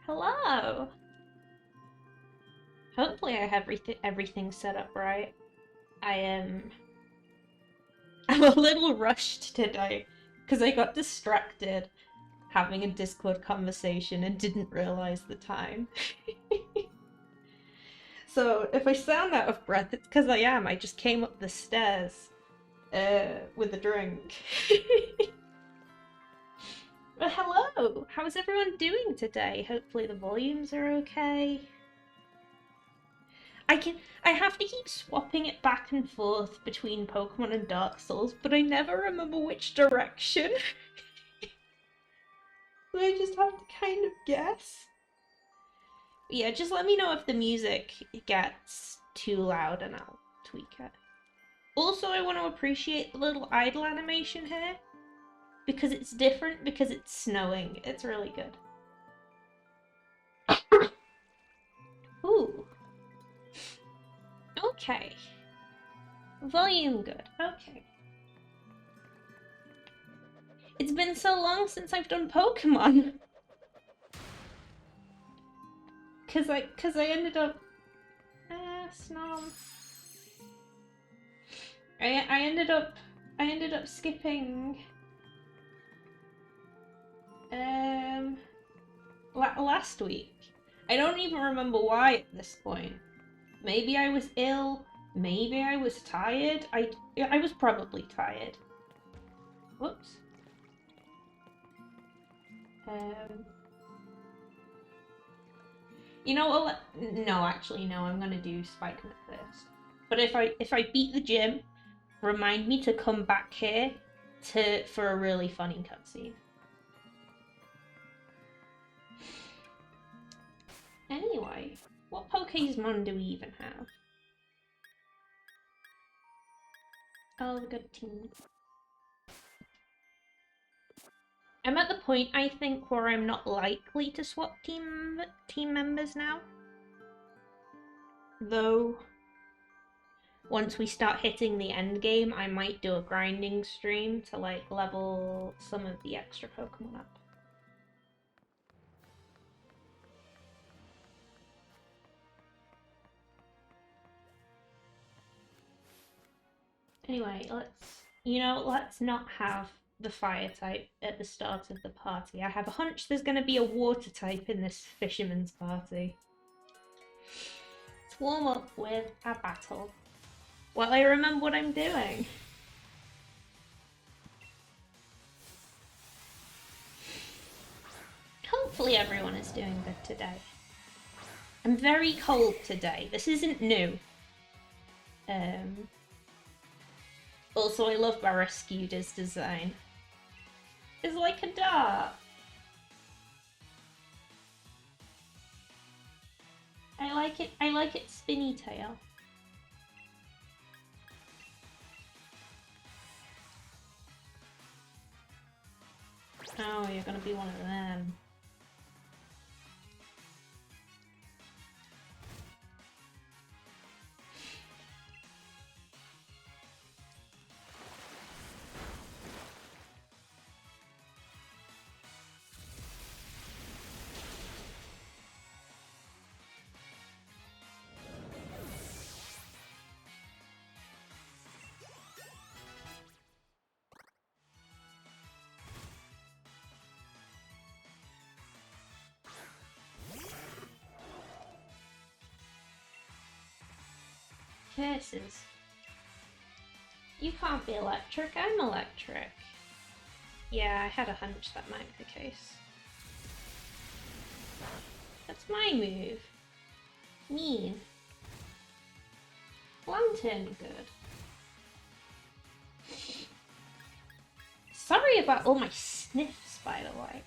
Hello! Hopefully I have everything set up right. I am... I'm a little rushed today, because I got distracted having a Discord conversation and didn't realize the time. So if I sound out of breath, it's because I am. I just came up the stairs with a drink. Well, hello! How's everyone doing today? Hopefully the volumes are okay. I have to keep swapping it back and forth between Pokemon and Dark Souls, but I never remember which direction. So I just have to kind of guess. But yeah, just let me know if the music gets too loud and I'll tweak it. Also, I want to appreciate the little idle animation here, because it's different because it's snowing. It's really good. Ooh. Okay. Volume good. Okay. It's been so long since I've done Pokemon. Cause I ended up snob. I ended up skipping last week. I don't even remember why at this point. Maybe I was ill, maybe I was tired. I was probably tired. Whoops. You know what? No, actually, no. I'm gonna do Spike Nut first. But if I beat the gym, remind me to come back here for a really funny cutscene. Anyway, what Pokémon do we even have? Oh, the good team. I'm at the point, I think, where I'm not likely to swap team members now. Though, once we start hitting the end game, I might do a grinding stream to like level some of the extra Pokemon up. Anyway, let's not have the fire type at the start of the party. I have a hunch there's going to be a water type in this fisherman's party. Let's warm up with a battle. Well, I remember what I'm doing. Hopefully everyone is doing good today. I'm very cold today. This isn't new. Also, I love Barrascuda's design. It's like a dart. I like it. I like its spinny tail. Oh, you're gonna be one of them. Curses. You can't be electric, I'm electric. Yeah, I had a hunch that might be the case. That's my move. Mean. Lantern, good. Sorry about all my sniffs, by the way.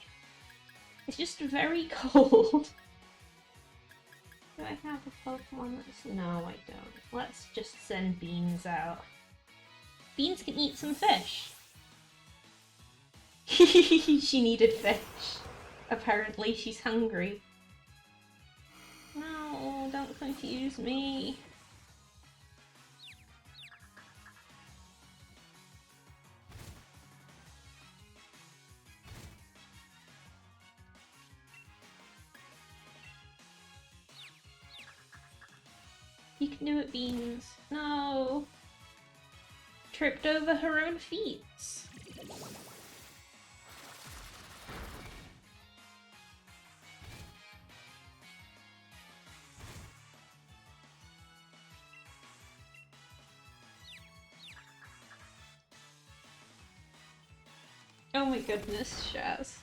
It's just very cold. Do I have a Pokemon that's... No, I don't. Let's just send Beans out. Beans can eat some fish. She needed fish. Apparently she's hungry. No, don't confuse me. You can do it, Beans. No. Tripped over her own feet. Oh my goodness, Shaz.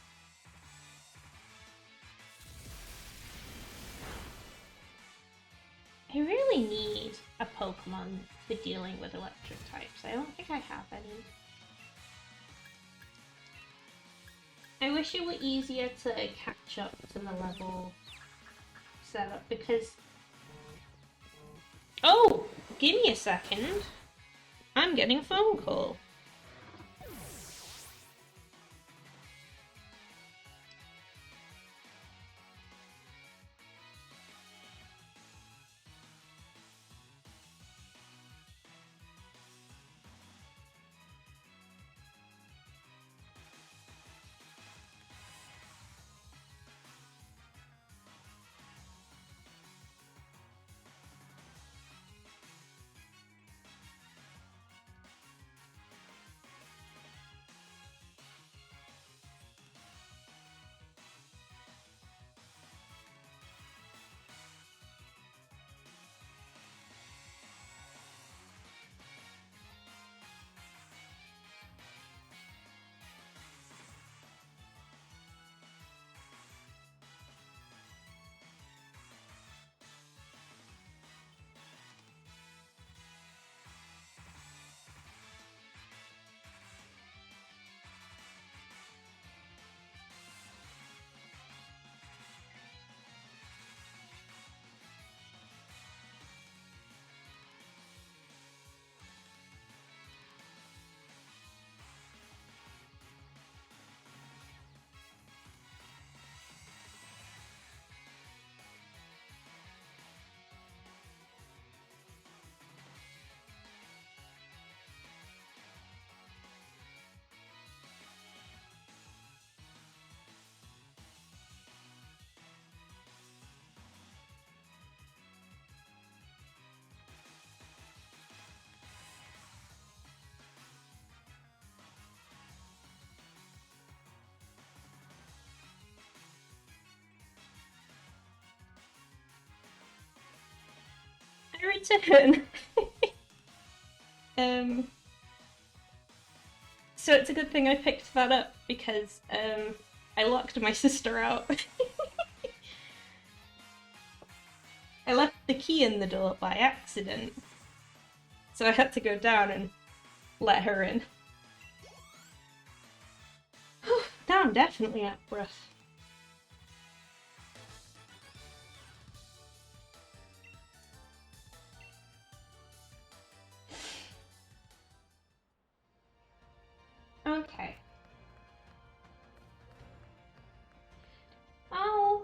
I really need a Pokemon for dealing with electric types. I don't think I have any. I wish it were easier to catch up to the level setup because... Oh! Give me a second. I'm getting a phone call. I return. So it's a good thing I picked that up because I locked my sister out. I left the key in the door by accident. So I had to go down and let her in. Now I'm definitely out of breath. Okay. Oh.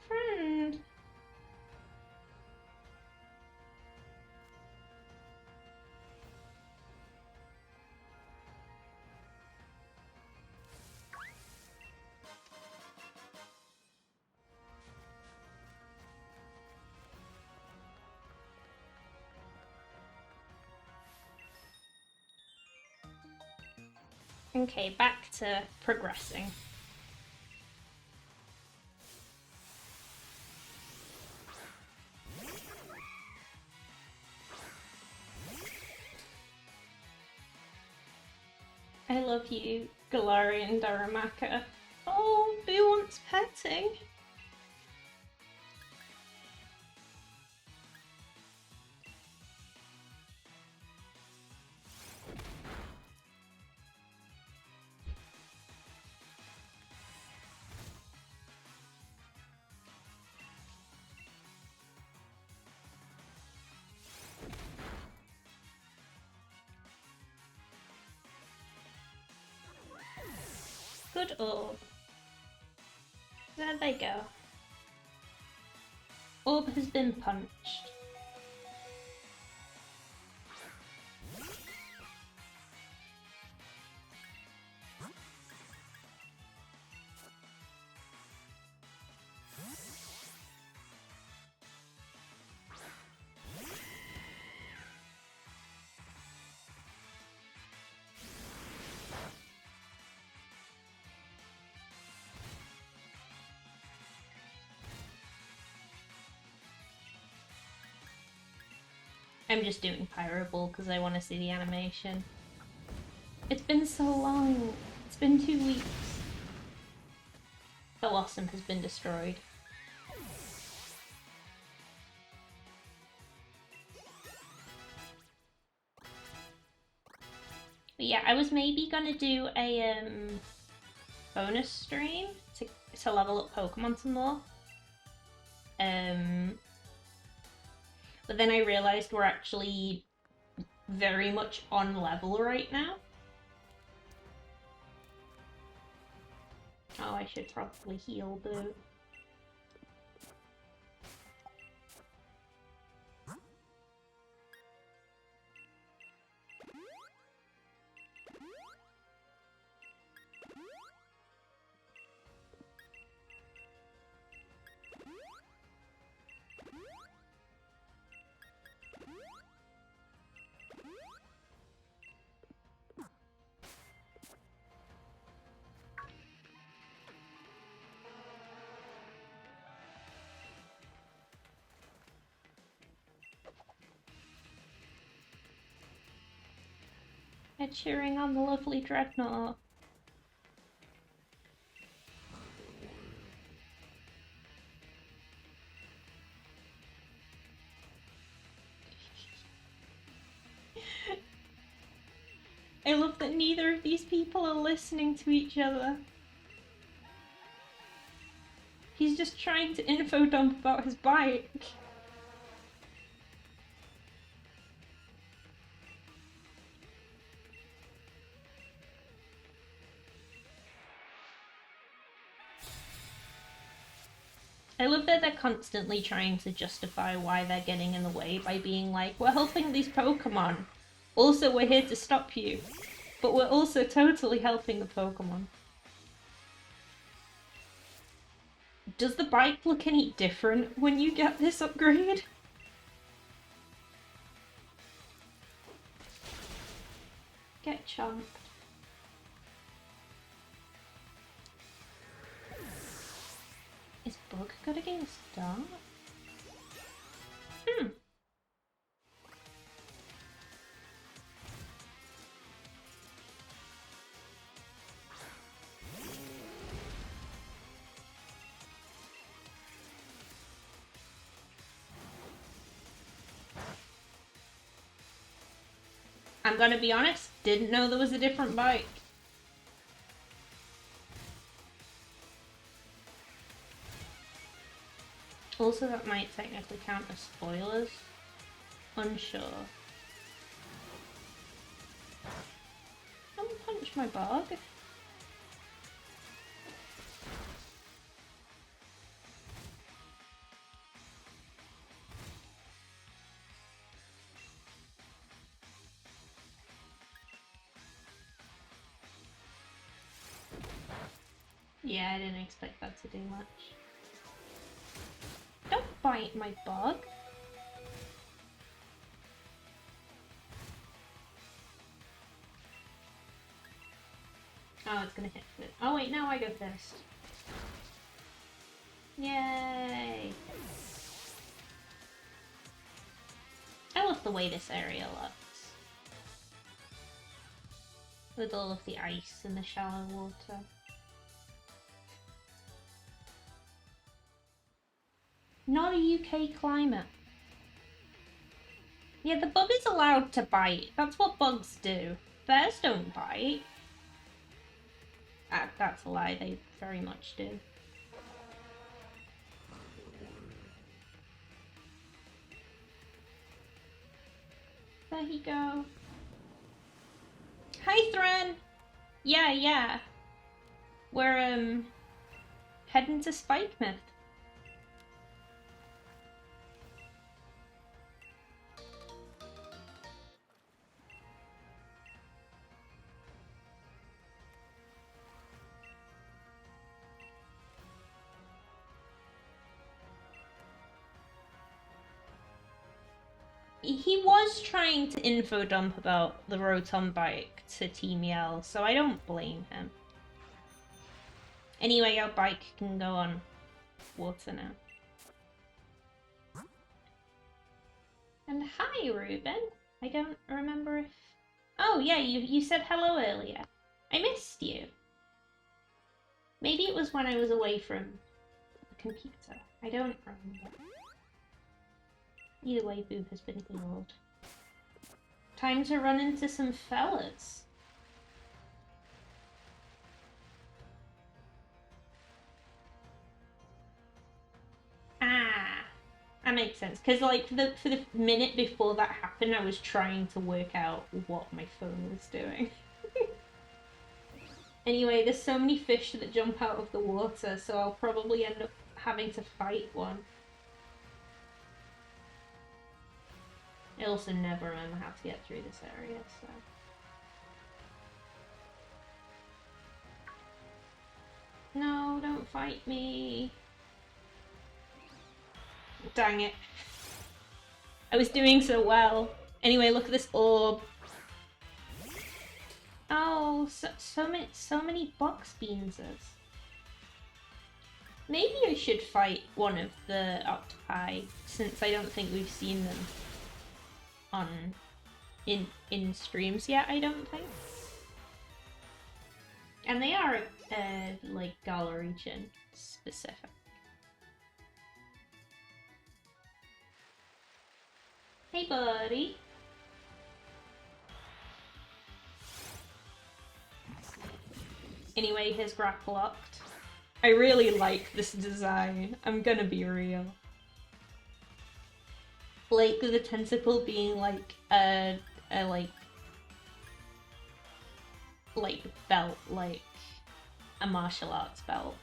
Friend. Okay, back to progressing. I love you, Galarian Darumaka. Oh, who wants petting? Good orb. There they go. Orb has been punched. I'm just doing Pyro Ball because I want to see the animation. It's been so long. It's been 2 weeks. Blossom has been destroyed. But yeah, I was maybe gonna do a bonus stream to level up Pokemon some more. But then I realized we're actually very much on level right now. Oh, I should probably heal Boo. They're cheering on the lovely Dreadnought. I love that neither of these people are listening to each other. He's just trying to info dump about his bike. I love that they're constantly trying to justify why they're getting in the way by being like, we're helping these Pokemon. Also, we're here to stop you. But we're also totally helping the Pokemon. Does the bike look any different when you get this upgrade? Get chomped. Is Bug good against Dart? I'm gonna be honest, didn't know there was a different bike. Also, that might technically count as spoilers. Unsure. Don't punch my bug. Yeah, I didn't expect that to do much. Don't bite my bug. Oh, it's gonna hit it. Oh wait, now I go first. Yay! I love the way this area looks. With all of the ice and the shallow water. Not a UK climate. Yeah, the bug is allowed to bite. That's what bugs do. Bears don't bite. That's a lie, they very much do. There you go. Hi, Thran! Yeah. We're, heading to Spike Myth. He was trying to info dump about the Rotom bike to Team Yell, so I don't blame him. Anyway, our bike can go on water now. And hi, Ruben. I don't remember if... Oh, yeah, you said hello earlier. I missed you. Maybe it was when I was away from the computer. I don't remember. Either way, Boo has been healed. Time to run into some fellas. Ah, that makes sense. Because, like, for the minute before that happened, I was trying to work out what my phone was doing. Anyway, there's so many fish that jump out of the water, so I'll probably end up having to fight one. I also never remember how to get through this area, so... No, don't fight me. Dang it. I was doing so well. Anyway, look at this orb. Oh, so many box beanses. Maybe I should fight one of the octopi, since I don't think we've seen them in streams yet, I don't think. And they are like Gala region specific. Hey buddy. Anyway, his grapple locked. I really like this design, I'm gonna be real. Like the tentacle being like a belt, like a martial arts belt.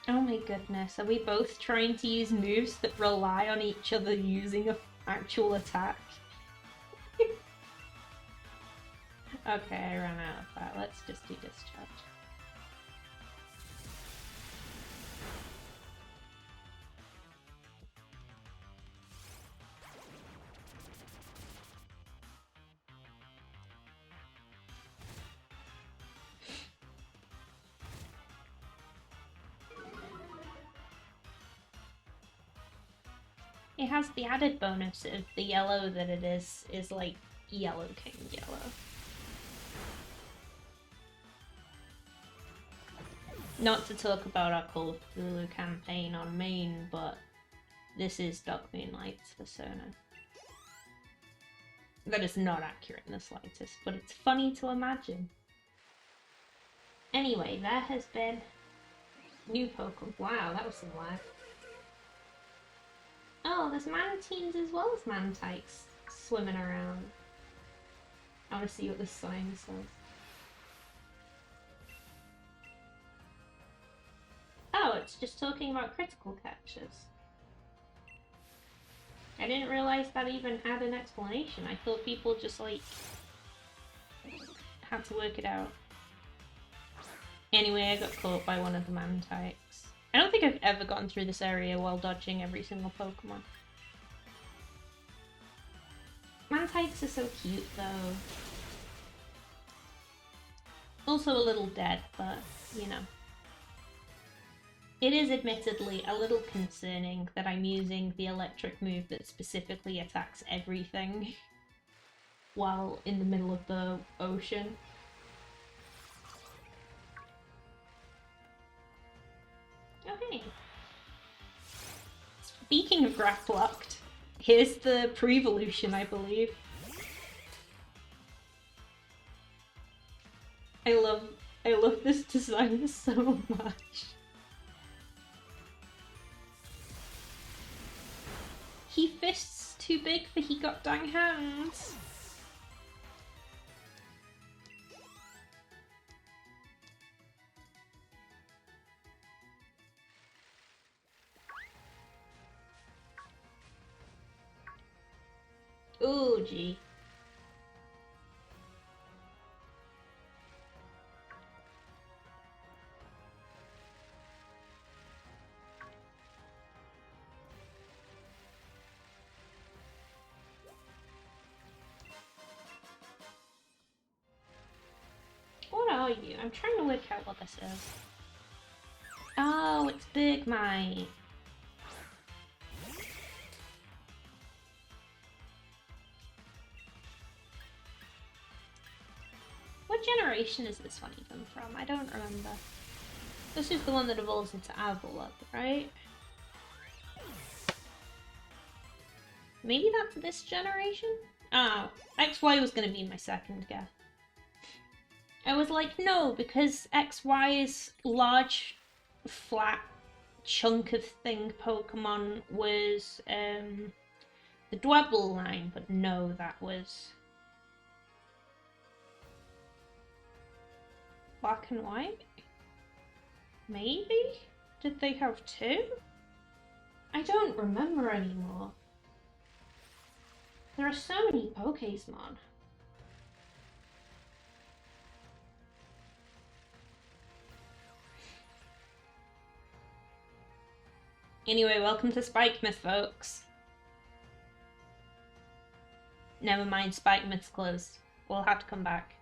Oh my goodness, are we both trying to use moves that rely on each other using an actual attack? Okay, I ran out of that. Let's just do discharge. It has the added bonus of the yellow that it is like Yellow King yellow. Not to talk about our Call of Cthulhu campaign on main, but this is Dark Moonlight's persona. That is not accurate in the slightest, but it's funny to imagine. Anyway, there has been new Pokemon. Wow, that was some lag. Oh, there's Mantines as well as Mantites swimming around. I want to see what this sign says. Oh, it's just talking about critical catches. I didn't realize that even had an explanation. I thought people just, like, had to work it out. Anyway, I got caught by one of the Mantites. I don't think I've ever gotten through this area while dodging every single Pokemon. Mantites are so cute, though. Also a little dead, but, you know. It is admittedly a little concerning that I'm using the electric move that specifically attacks everything while in the middle of the ocean. Okay. Speaking of Grapplocked, here's the pre-evolution, I believe. I love this design so much. He fists too big for he got dang hands. Ooh, gee. What are you? I'm trying to work out what this is. Oh, it's Big Mite. What generation is this one even from? I don't remember. This is the one that evolves into Avalok, right? Maybe that's this generation? Oh, XY was gonna be my second guess. I was like, no, because XY's large, flat chunk of thing Pokemon was the Dwebble line, but no, that was Black and White? Maybe? Did they have two? I don't remember anymore. There are so many Pokemon. Anyway, welcome to Spike Myth, folks. Never mind, Spike Myth's closed. We'll have to come back.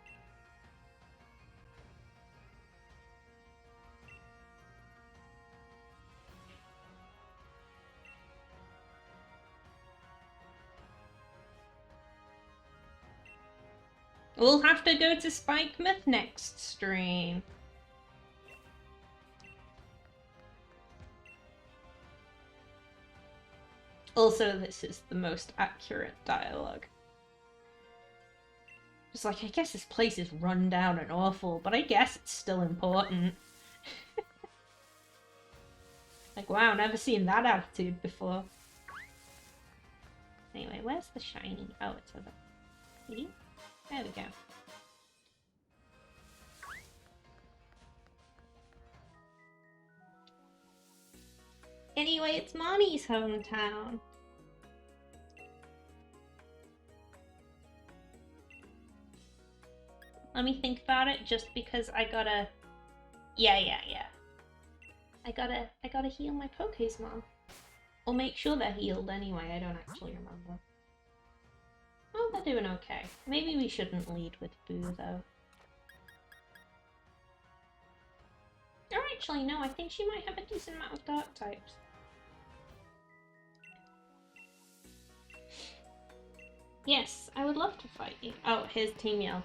We'll have to go to Spike Myth next stream. Also, this is the most accurate dialogue. It's like, I guess this place is run down and awful, but I guess it's still important. Like, wow, never seen that attitude before. Anyway, where's the shiny? Oh, it's over here. There we go. Anyway, it's Mommy's hometown. Let me think about it, just because I gotta... Yeah. I gotta heal my Pokémon. Or make sure they're healed anyway, I don't actually remember. Oh, they're doing okay. Maybe we shouldn't lead with Boo, though. Or actually, no, I think she might have a decent amount of Dark types. Yes, I would love to fight you. Oh, here's Team Yell.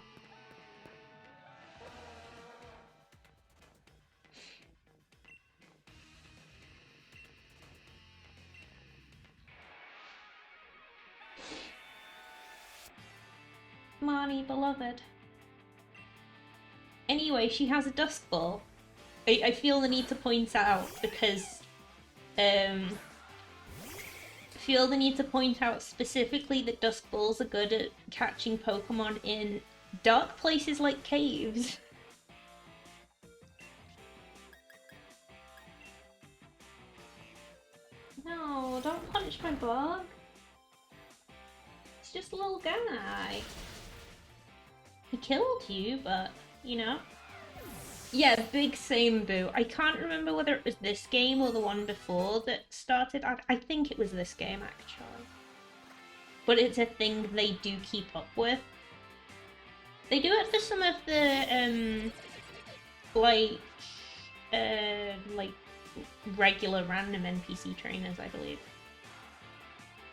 Marnie, beloved. Anyway, she has a Dusk Ball. I feel the need to point out because feel the need to point out specifically that Dusk Balls are good at catching Pokemon in dark places like caves. No, don't punch my bug. It's just a little guy. He killed you, but, you know. Yeah, big same, Boo. I can't remember whether it was this game or the one before that started. I think it was this game, actually. But it's a thing they do keep up with. They do it for some of the, like regular random NPC trainers, I believe.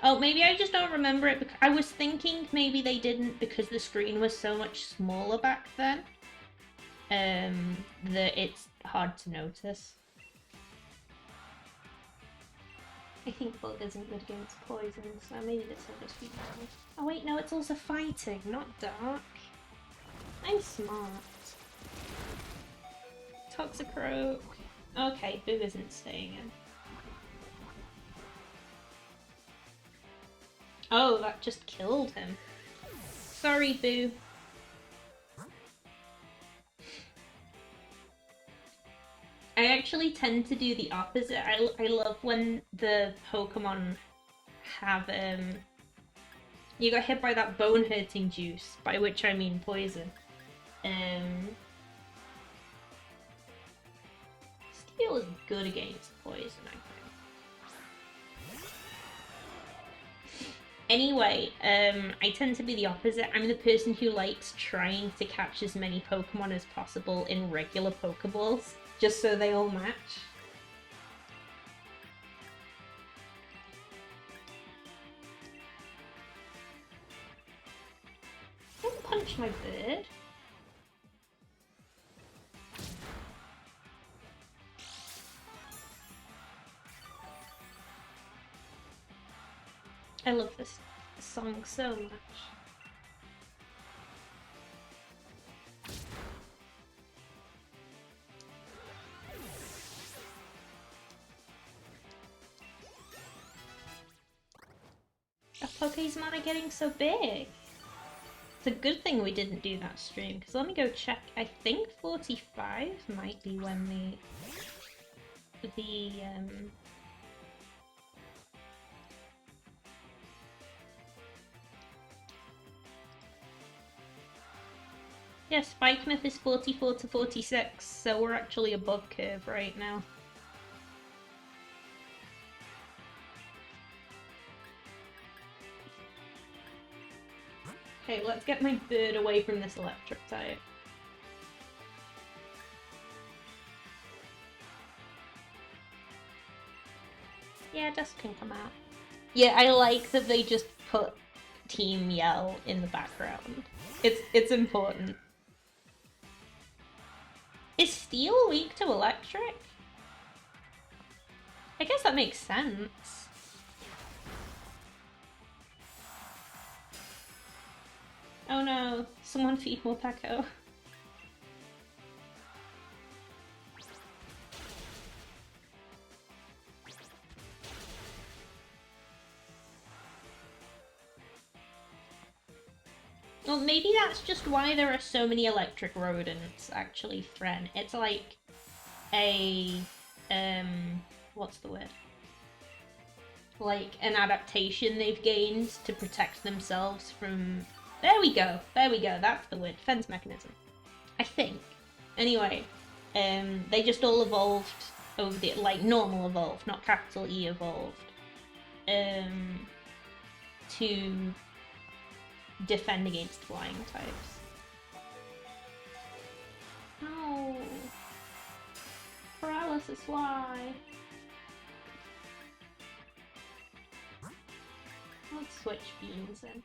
Oh, maybe I just don't remember it. Because I was thinking maybe they didn't because the screen was so much smaller back then. That it's hard to notice. I think Bug isn't good against poison, so maybe this will just be normal. Oh wait, no, it's also fighting, not dark. I'm smart. Toxicroak. Okay, Boo isn't staying in. Oh, that just killed him. Sorry, Boo. I actually tend to do the opposite. I love when the Pokemon have, you got hit by that bone-hurting juice, by which I mean poison. Steel is good against poison, I think. Anyway, I tend to be the opposite. I'm the person who likes trying to catch as many Pokemon as possible in regular Pokeballs, just so they all match. Don't punch my bird. I love this song so much. Our Pokemon are getting so big. It's a good thing we didn't do that stream, because let me go check. I think 45 might be when yeah, Spike Myth is 44 to 46, so we're actually above curve right now. Okay, let's get my bird away from this electric type. Yeah, Dust can come out. Yeah, I like that they just put Team Yell in the background. It's important. Is Steel weak to electric? I guess that makes sense. Oh no, someone feed Morpeko. Well, maybe that's just why there are so many electric rodents actually threatened. It's like a, what's the word? Like an adaptation they've gained to protect themselves from... There we go, that's the word. Defense mechanism. I think. Anyway, they just all evolved over the... Like, normal evolved, not capital E evolved. To defend against flying types. No! Paralysis, why? Let's switch beams in.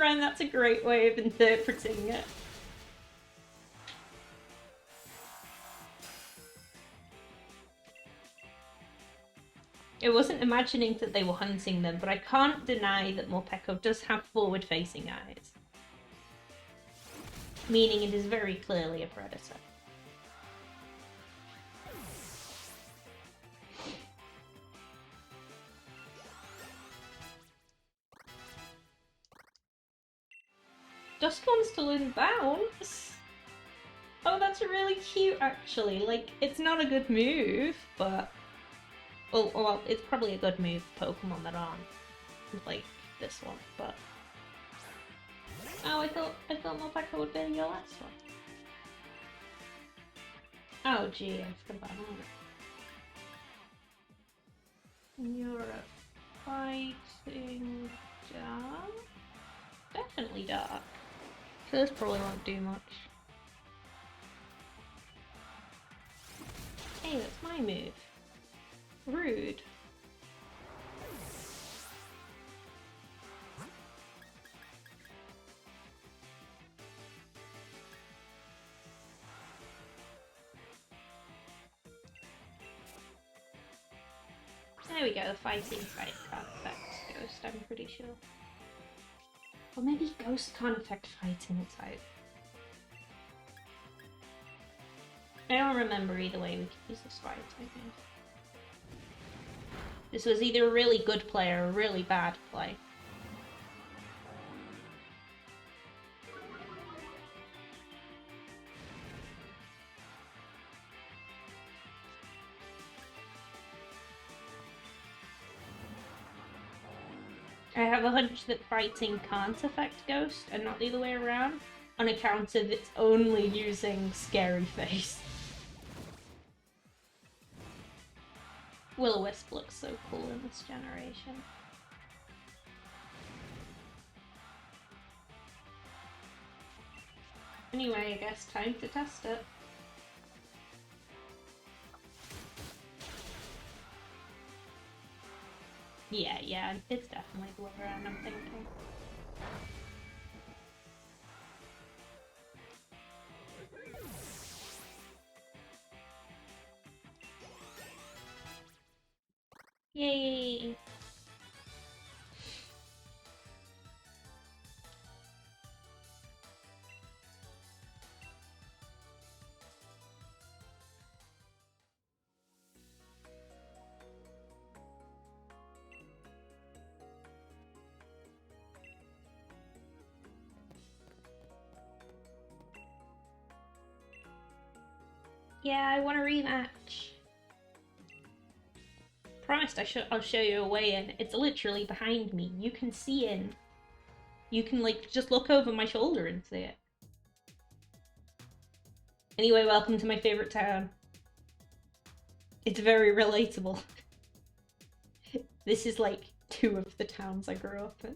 find that's a great way of interpreting it. I wasn't imagining that they were hunting them, but I can't deny that Morpeko does have forward-facing eyes. Meaning it is very clearly a predator. Dusk wants to learn Bounce. Oh, that's really cute, actually. Like, it's not a good move, but... Well, it's probably a good move for Pokemon that aren't like this one, but... Oh, I thought Morpeko would be your last one. Oh, gee, I forgot about that. You're a fighting dark? Definitely dark. So this probably won't do much. Hey, that's my move. Rude. There we go, fighting type can't affect Ghost, I'm pretty sure. Or maybe Ghost can't affect fighting type. I don't remember either way we could use this fight, I think. This was either a really good play or a really bad play. I have a hunch that fighting can't affect Ghost and not the other way around, on account of it's only using Scary Face. Will-O-Wisp looks so cool in this generation. Anyway, I guess time to test it. Yeah, it's definitely the way around, I'm thinking. Yay! Yeah, I want a rematch. Promised I'll show you a way in. It's literally behind me. You can see in. You can, like, just look over my shoulder and see it. Anyway, welcome to my favorite town. It's very relatable. This is, like, 2 of the towns I grew up in.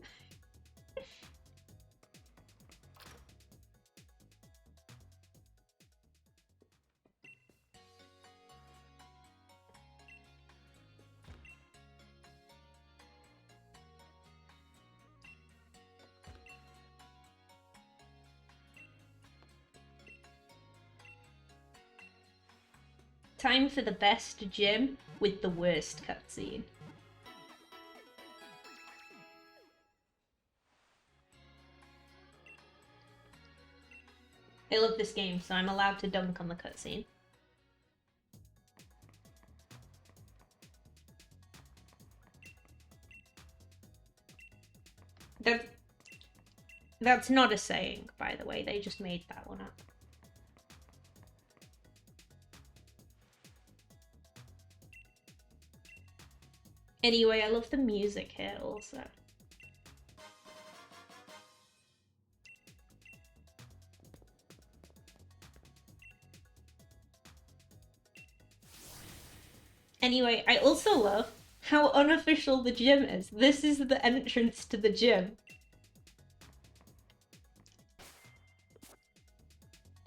Time for the best gym with the worst cutscene. I love this game, so I'm allowed to dunk on the cutscene. That's not a saying, by the way. They just made that one up. Anyway, I love the music here also. Anyway, I also love how unofficial the gym is. This is the entrance to the gym.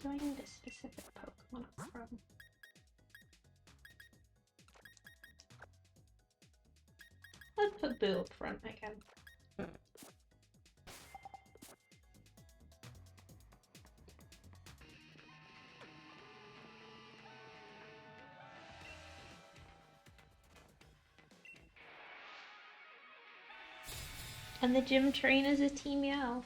Do I need a specific Pokemon up front? Let's put Boo up front again. And the gym trainers are Team Yell.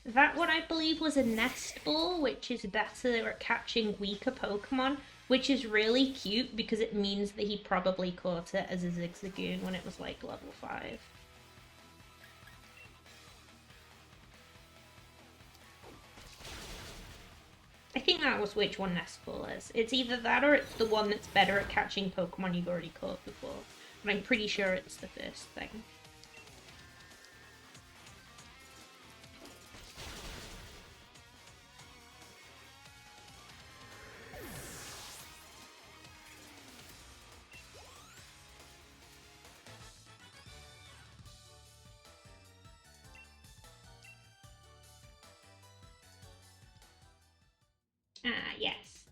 That one I believe was a nest ball, which is better at catching weaker Pokemon, which is really cute because it means that he probably caught it as a Zigzagoon when it was like level 5. I think that was which one nest ball is. It's either that or it's the one that's better at catching Pokemon you've already caught before. But I'm pretty sure it's the first thing. Ah, yes.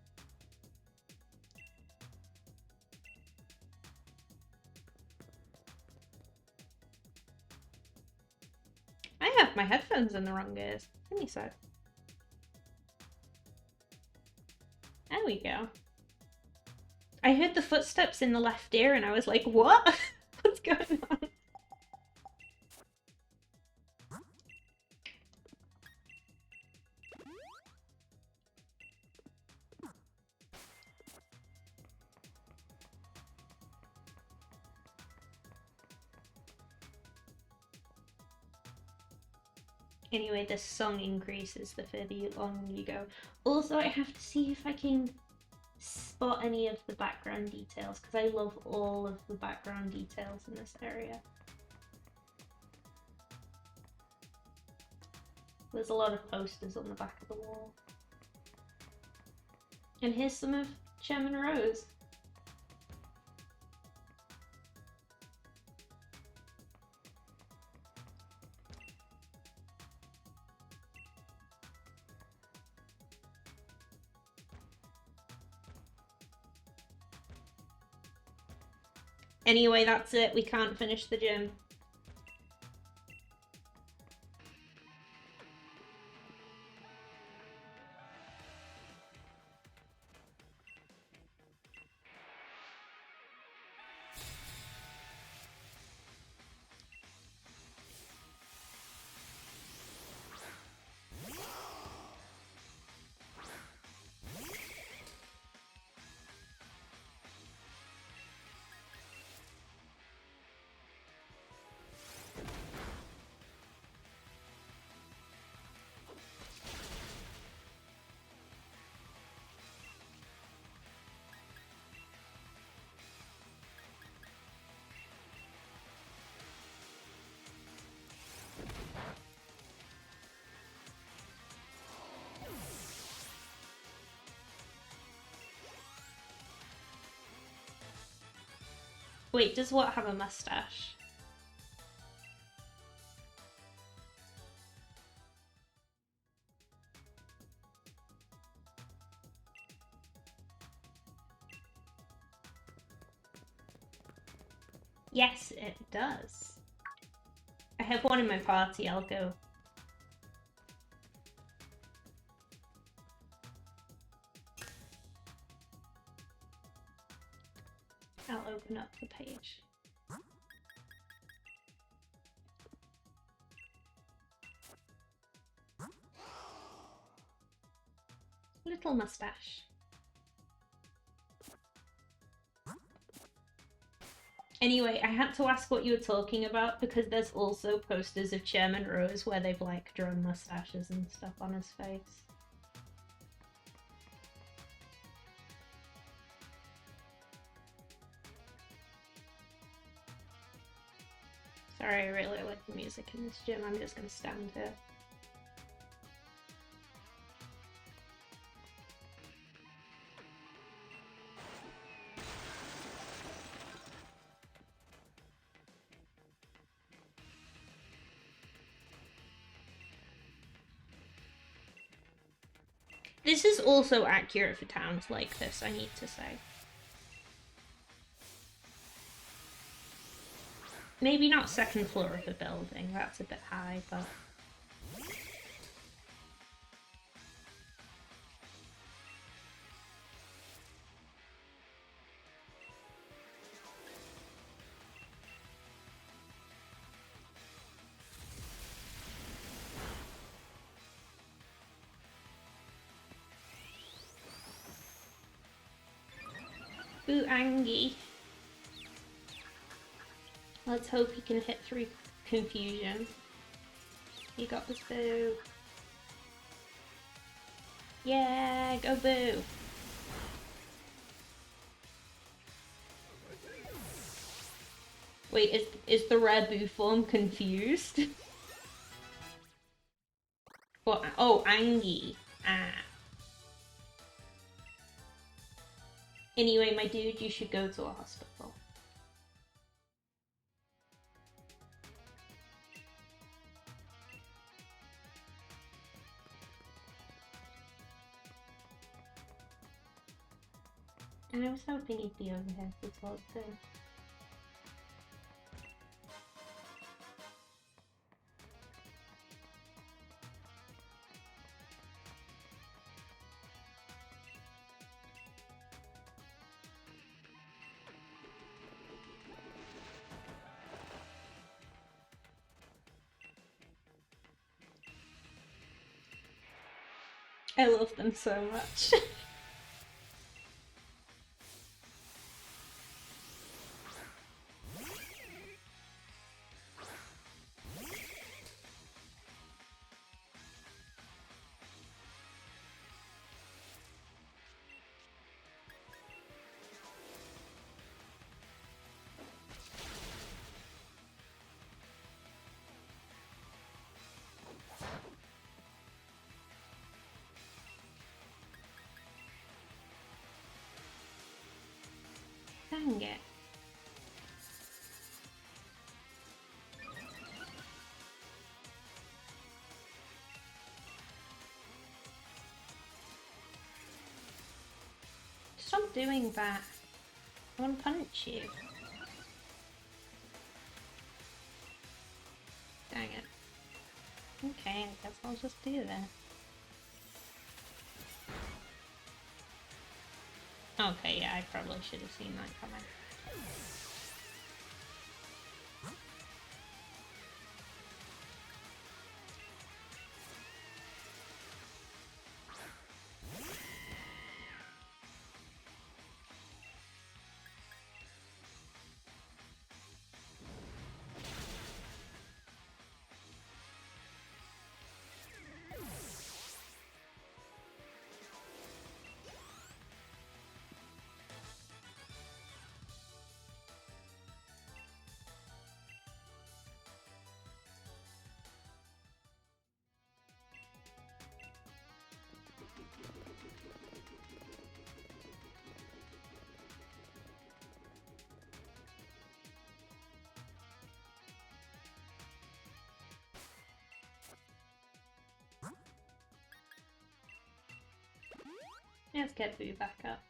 I have my headphones in the wrong ears. Give me a sec. There we go. I heard the footsteps in the left ear and I was like, what? What's going on? Anyway, this song increases the further along you go. Also, I have to see if I can spot any of the background details, because I love all of the background details in this area. There's a lot of posters on the back of the wall. And here's some of Chairman Rose. Anyway, that's it. We can't finish the gym. Wait, does what have a mustache? Yes, it does. I have one in my party, I'll go. I'll open up the page. Little mustache. Anyway, I had to ask what you were talking about because there's also posters of Chairman Rose where they've like drawn mustaches and stuff on his face. Sorry, I really like the music in this gym. I'm just gonna stand here. This is also accurate for towns like this, I need to say. Maybe not second floor of a building, that's a bit high, but... Boo Angie. Let's hope he can hit through confusion. You got this, Boo. Yeah, go Boo. Wait, is the rare Boo form confused? What? Oh, Angie. Ah. Anyway, my dude, you should go to a hospital. And I was hoping he'd be over here as well too. I love them so much. Dang it. Stop doing that. I want to punch you. Dang it. Okay, I guess I'll just do that. Okay, yeah, I probably should have seen that coming. Let's get Boo back up.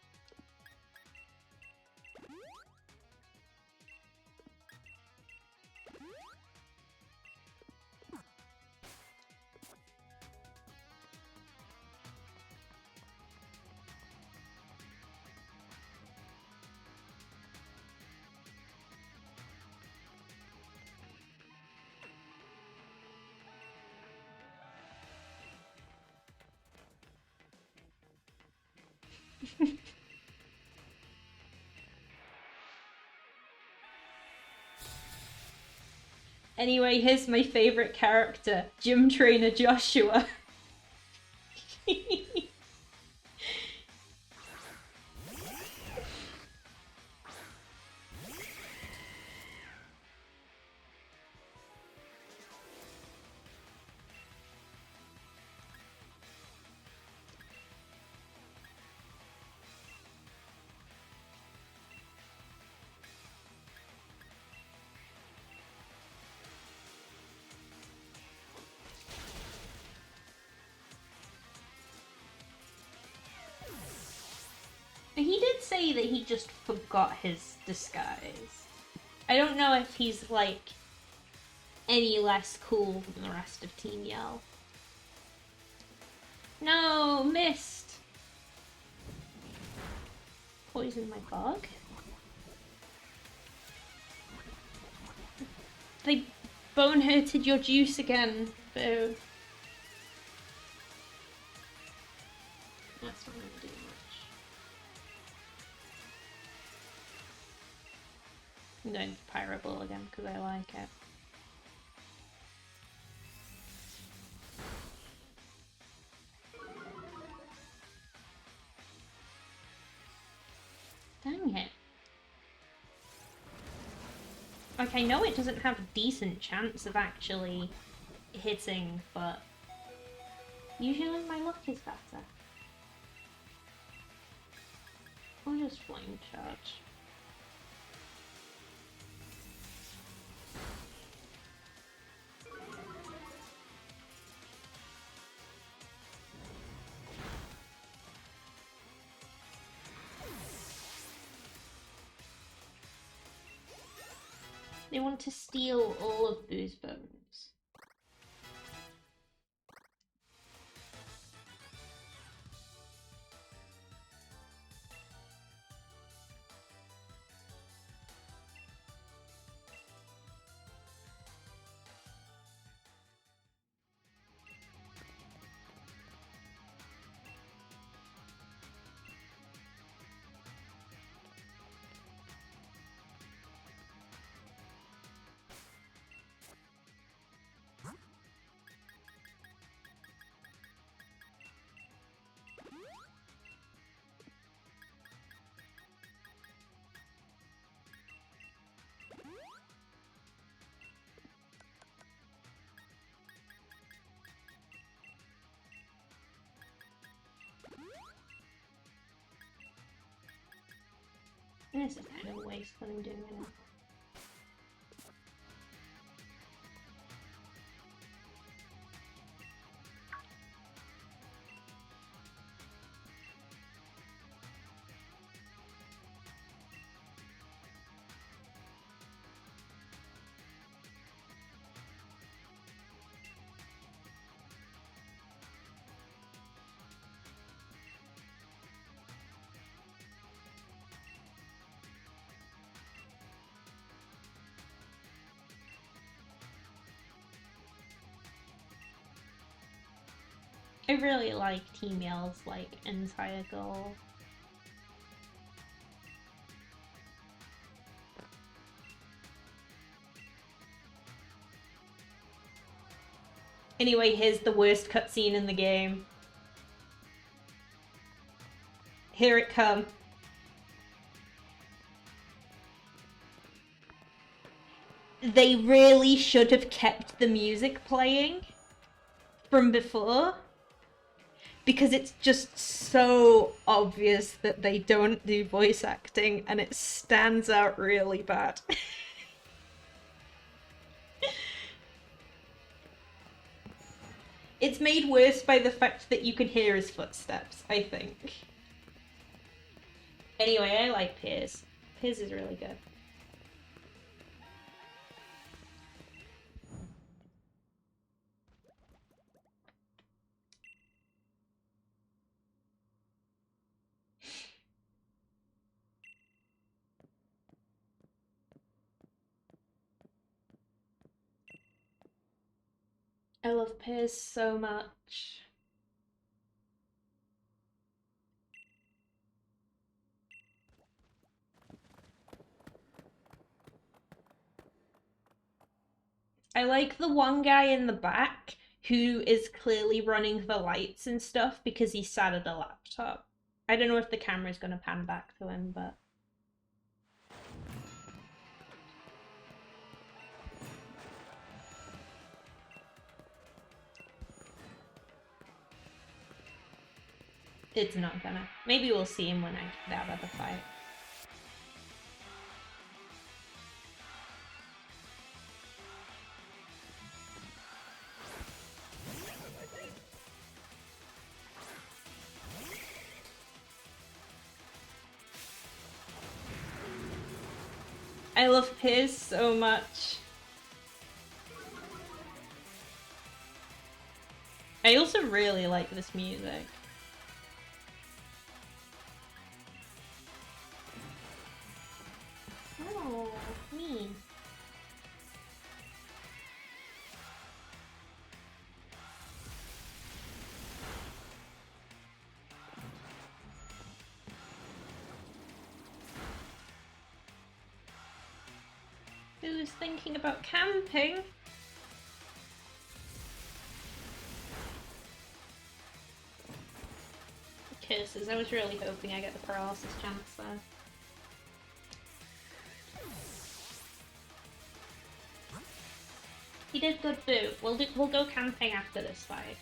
Anyway, here's my favorite character, Gym Trainer Joshua. He did say that he just forgot his disguise. I don't know if he's, like, any less cool than the rest of Team Yell. No, missed! Poisoned my bug? They bone-hurted your juice again, Boo. That's not gonna do much. I'm going for Pyro Ball again because I like it. Dang it. Like, I know it doesn't have a decent chance of actually hitting, but usually my luck is better. I'll just Flame Charge. They want to steal all of Boo's bones. This is kind of a waste what I'm doing right now. I really like Team Yell's like entire goal. Anyway, here's the worst cutscene in the game. Here it comes. They really should have kept the music playing from before, because it's just so obvious that they don't do voice acting and it stands out really bad. It's made worse by the fact that you can hear his footsteps, I think. Anyway, I like Piers. Piers is really good. I love Piers so much. I like the one guy in the back who is clearly running the lights and stuff because he's sat at a laptop. I don't know if the camera's gonna pan back to him, but... It's not gonna. Maybe we'll see him when I get out of the fight. I love Piers so much. I also really like this music. Oh, me. Who's thinking about camping? Curses, I was really hoping I get the paralysis chance there. He did good boo. We'll go camping after this fight.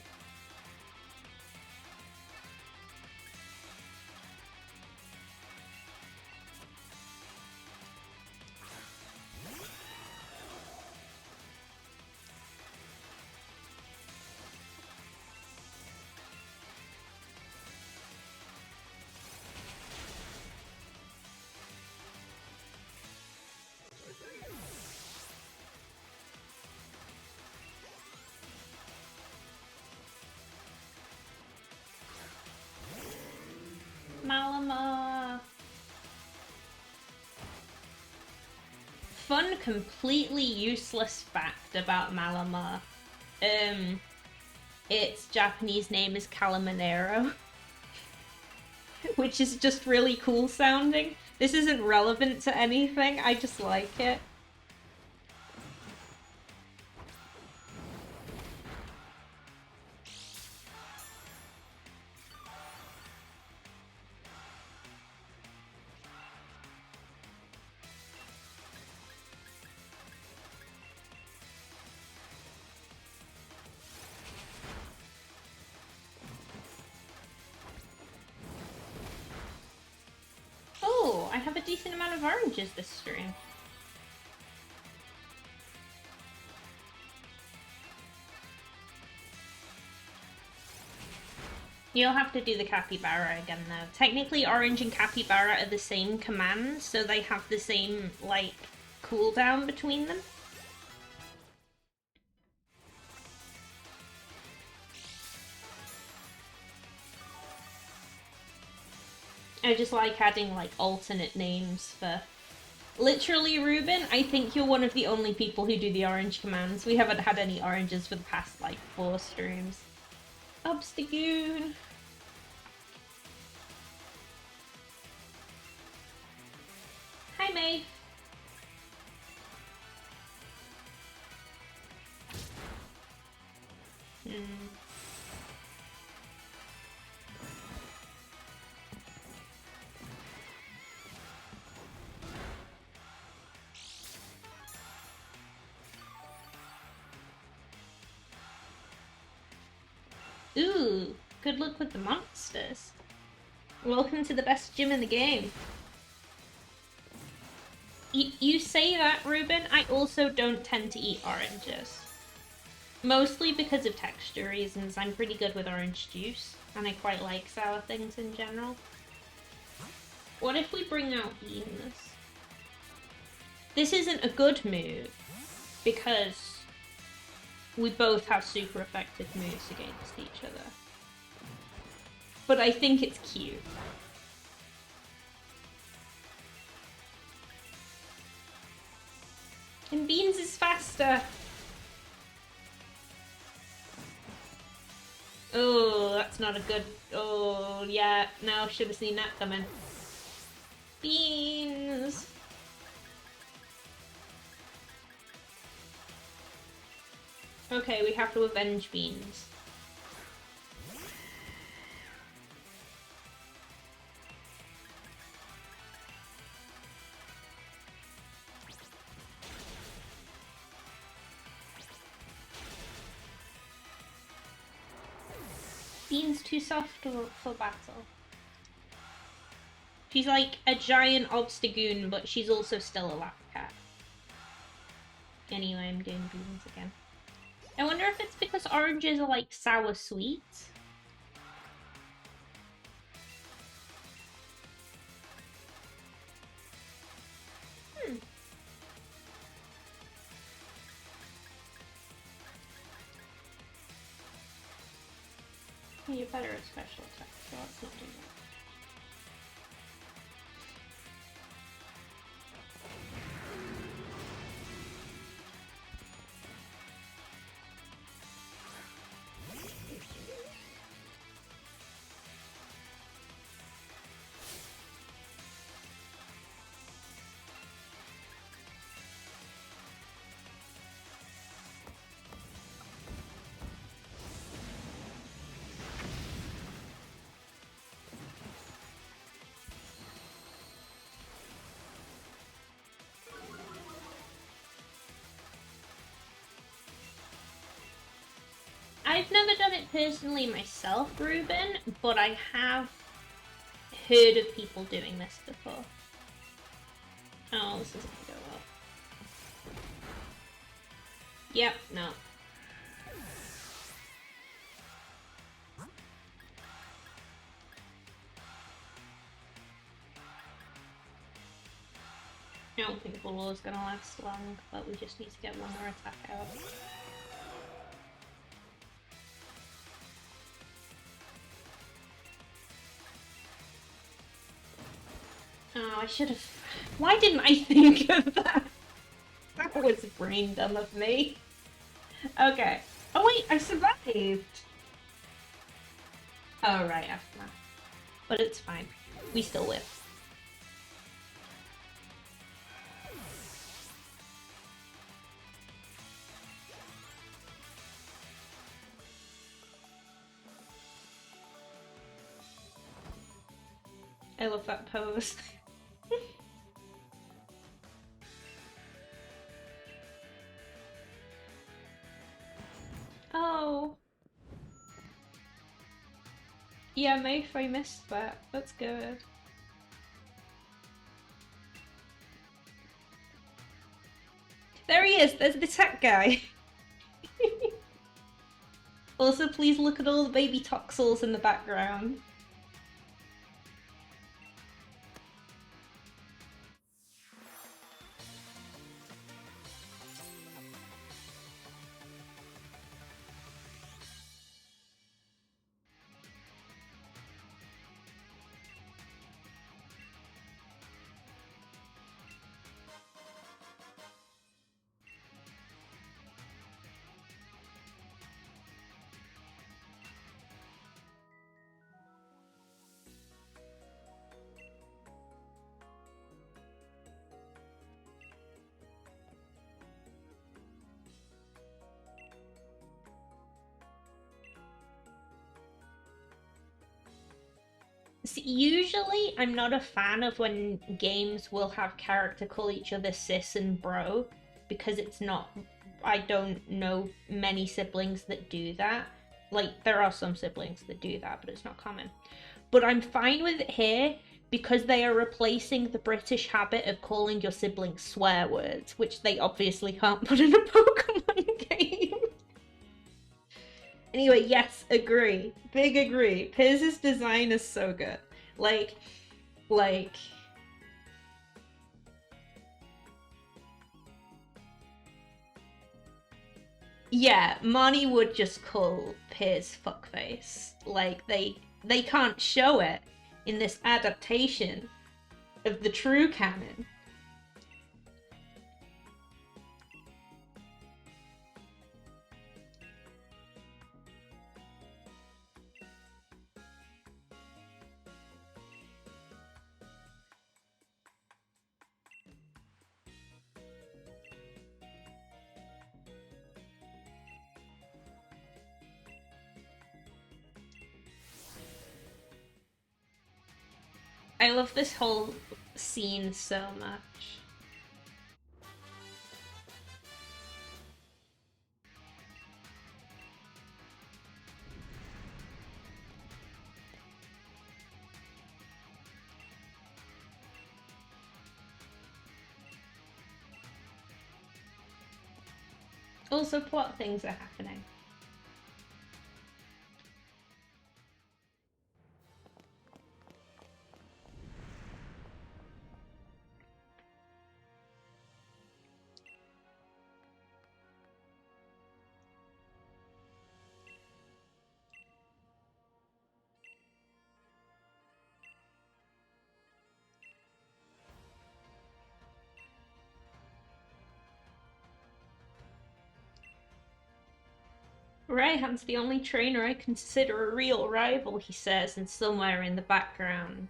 Malama. Fun, completely useless fact about Malama. Its Japanese name is Calamanero, which is just really cool sounding. This isn't relevant to anything, I just like it. Oh, I have a decent amount of oranges this stream. You'll have to do the capybara again though. Technically orange and capybara are the same command, so they have the same, like, cooldown between them. I just like adding, like, alternate names for... Literally, Ruben, I think you're one of the only people who do the orange commands. We haven't had any oranges for the past, like, 4 streams. Obstagoon! Hi, Maeve! Ooh, good luck with the monsters. Welcome to the best gym in the game. You say that, Ruben, I also don't tend to eat oranges. Mostly because of texture reasons. I'm pretty good with orange juice, and I quite like sour things in general. What if we bring out beans? This isn't a good move, because we both have super effective moves against each other. But I think it's cute. And Beans is faster! Oh, that's not a good... Oh, yeah. No, should have seen that coming. Beans! Okay, we have to avenge Beans. Beans too soft for battle. She's like a giant obstagoon, but she's also still a lap cat. Anyway, I'm doing Beans again. I wonder if it's because oranges are like sour sweet. You're better at special attack, so let's not do that. I've never done it personally myself, Ruben, but I have heard of people doing this before. Oh, this isn't gonna go well. Yep, no. I don't think the law's gonna last long, but we just need to get one more attack out. Oh, I should have... Why didn't I think of that? That was brain dumb of me. Okay. Oh wait, I survived! Oh right, aftermath. But it's fine. We still live. I love that pose. Oh. Yeah, Mayf, I missed that. That's good. There he is! There's the tech guy! Also, please look at all the baby toxels in the background. See, usually, I'm not a fan of when games will have character call each other sis and bro, because it's not... I don't know many siblings that do that. Like, there are some siblings that do that, but it's not common. But I'm fine with it here, because they are replacing the British habit of calling your siblings swear words, which they obviously can't put in a Pokemon game. Anyway, yes, agree. Big agree. Piers' design is so good. Like... Yeah, Marnie would just call Piers fuckface. Like, they can't show it in this adaptation of the true canon. I love this whole scene so much. Also, plot things are happening. Raihan's the only trainer I consider a real rival, he says, and somewhere in the background.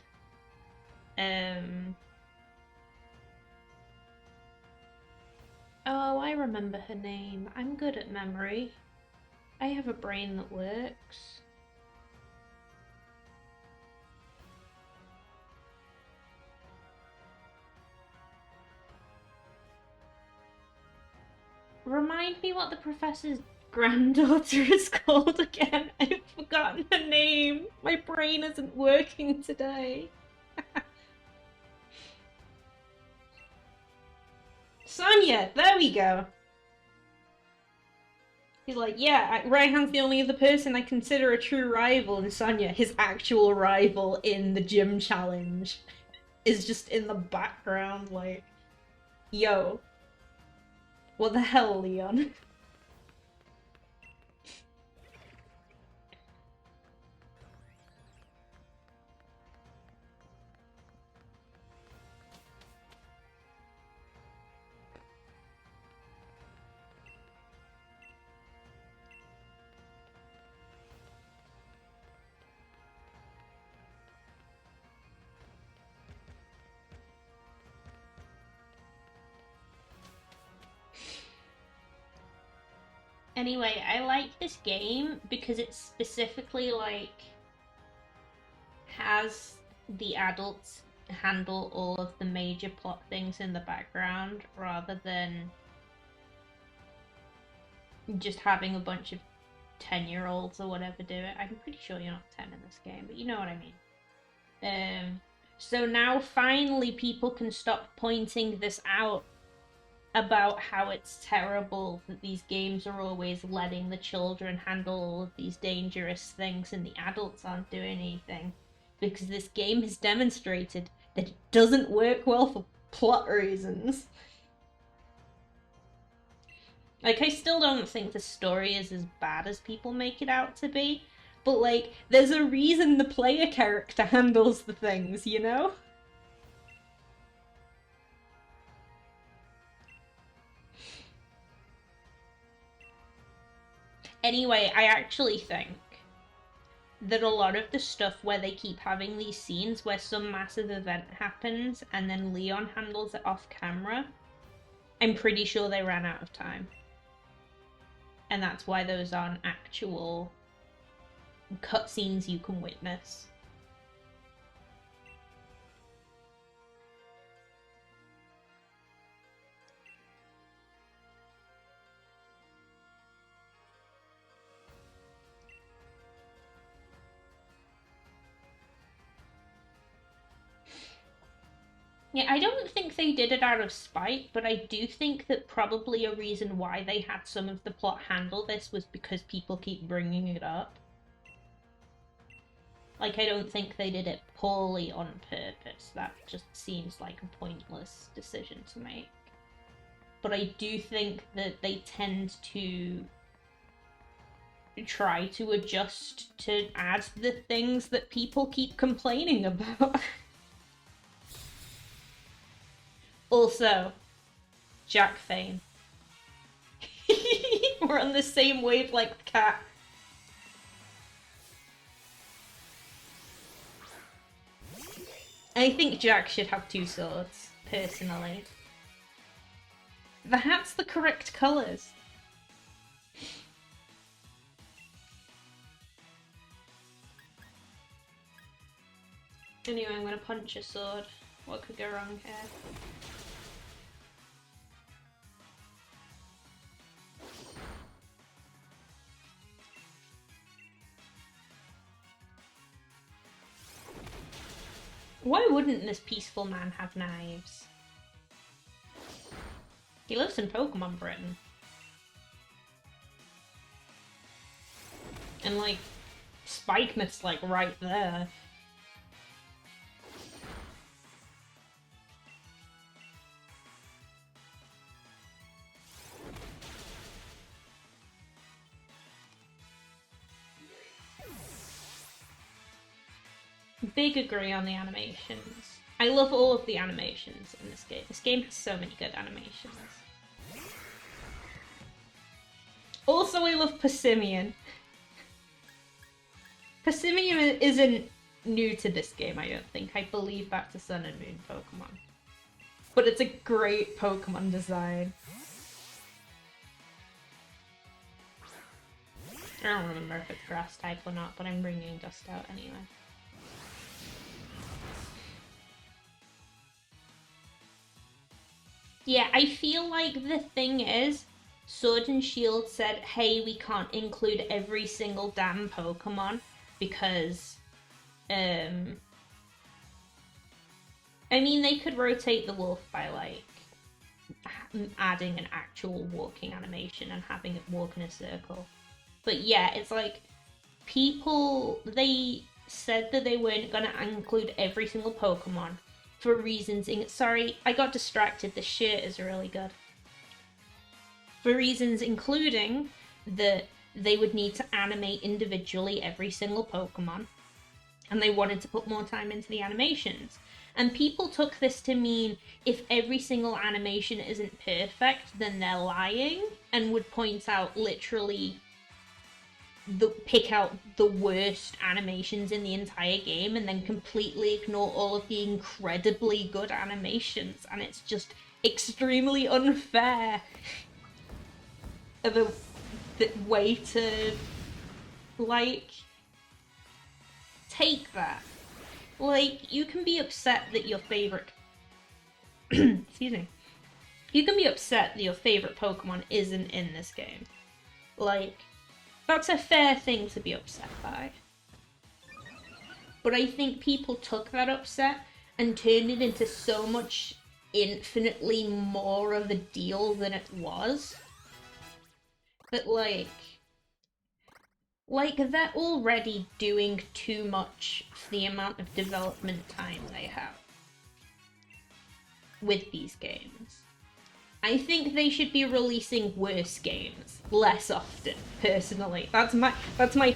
Oh, I remember her name. I'm good at memory. I have a brain that works. Remind me what the professor's granddaughter is called again? I've forgotten her name. My brain isn't working today. Sonia, there we go. He's like, yeah, Raihan's the only other person I consider a true rival, and Sonia, his actual rival in the gym challenge, is just in the background like, yo, what the hell, Leon? Anyway, I like this game because it specifically, like, has the adults handle all of the major plot things in the background rather than just having a bunch of 10-year-olds or whatever do it. I'm pretty sure you're not 10 in this game, but you know what I mean. So now finally people can stop pointing this out about how it's terrible that these games are always letting the children handle all of these dangerous things and the adults aren't doing anything. Because this game has demonstrated that it doesn't work well for plot reasons. Like, I still don't think the story is as bad as people make it out to be. But, like, there's a reason the player character handles the things, you know? Anyway, I actually think that a lot of the stuff where they keep having these scenes where some massive event happens and then Leon handles it off camera, I'm pretty sure they ran out of time. And that's why those aren't actual cutscenes you can witness. Yeah, I don't think they did it out of spite, but I do think that probably a reason why they had some of the plot handle this was because people keep bringing it up. Like, I don't think they did it poorly on purpose. That just seems like a pointless decision to make. But I do think that they tend to try to adjust to add the things that people keep complaining about. Also, Jack Fane. We're on the same wavelength, cat. I think Jack should have 2 swords, personally. That's the correct colours. Anyway, I'm gonna punch a sword. What could go wrong here? Why wouldn't this peaceful man have knives? He lives in Pokemon Britain. And, like, Spikemuth's, like, right there. Big agree on the animations. I love all of the animations in this game. This game has so many good animations. Also, I love Persimmon. Persimmon isn't new to this game, I don't think. I believe that's a Sun and Moon Pokemon. But it's a great Pokemon design. I don't remember if it's grass type or not, but I'm bringing Dust out anyway. Yeah, I feel like the thing is, Sword and Shield said, hey, we can't include every single damn Pokemon because, I mean, they could rotate the wolf by, like, adding an actual walking animation and having it walk in a circle. But yeah, it's like, people, they said that they weren't going to include every single Pokemon for reasons. Sorry, I got distracted. The shirt is really good. For reasons including that they would need to animate individually every single Pokemon, and they wanted to put more time into the animations. And people took this to mean if every single animation isn't perfect, then they're lying, and would point out literally pick out the worst animations in the entire game and then completely ignore all of the incredibly good animations. And it's just extremely unfair of a way to, like, take that. Like, you can be upset that your favorite excuse me, you can be upset that your favorite Pokemon isn't in this game. Like, that's a fair thing to be upset by. But I think people took that upset and turned it into so much infinitely more of a deal than it was. But like they're already doing too much for the amount of development time they have with these games. I think they should be releasing worse games less often, personally. That's my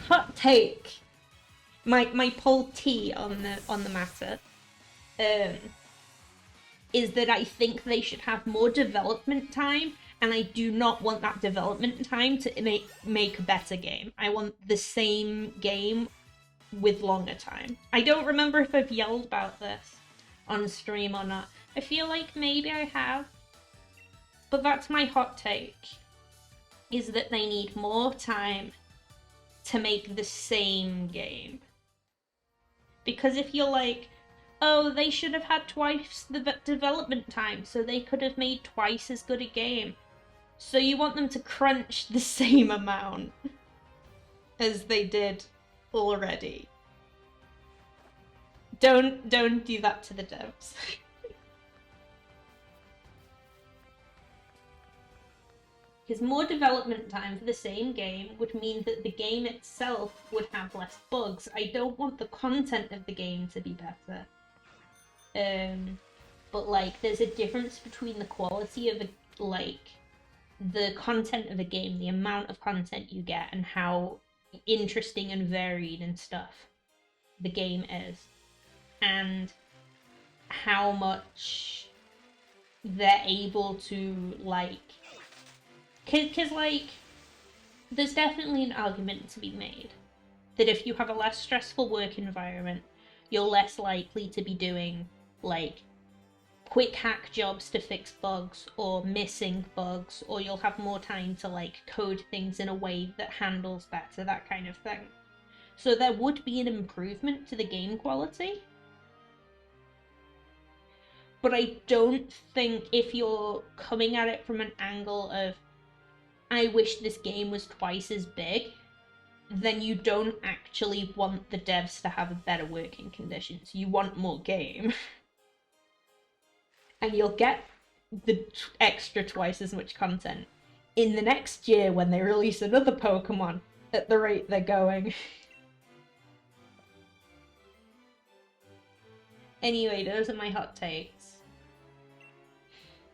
hot take. My poll T on the matter. Is that I think they should have more development time, and I do not want that development time to make a better game. I want the same game with longer time. I don't remember if I've yelled about this on stream or not. I feel like maybe I have. But that's my hot take, is that they need more time to make the same game. Because if you're like, oh, they should have had twice the development time, so they could have made twice as good a game. So you want them to crunch the same amount as they did already. Don't do that to the devs. Because more development time for the same game would mean that the game itself would have less bugs. I don't want the content of the game to be better. But like, there's a difference between the quality of the content of a game, the amount of content you get, and how interesting and varied and stuff the game is, and how much they're able to, like, because like, there's definitely an argument to be made that if you have a less stressful work environment, you're less likely to be doing, like, quick hack jobs to fix bugs or missing bugs, or you'll have more time to, like, code things in a way that handles better, that kind of thing. So there would be an improvement to the game quality. But I don't think if you're coming at it from an angle of, I wish this game was twice as big, then you don't actually want the devs to have better working conditions. You want more game. And you'll get the extra twice as much content in the next year when they release another Pokemon at the rate they're going. Anyway, those are my hot takes.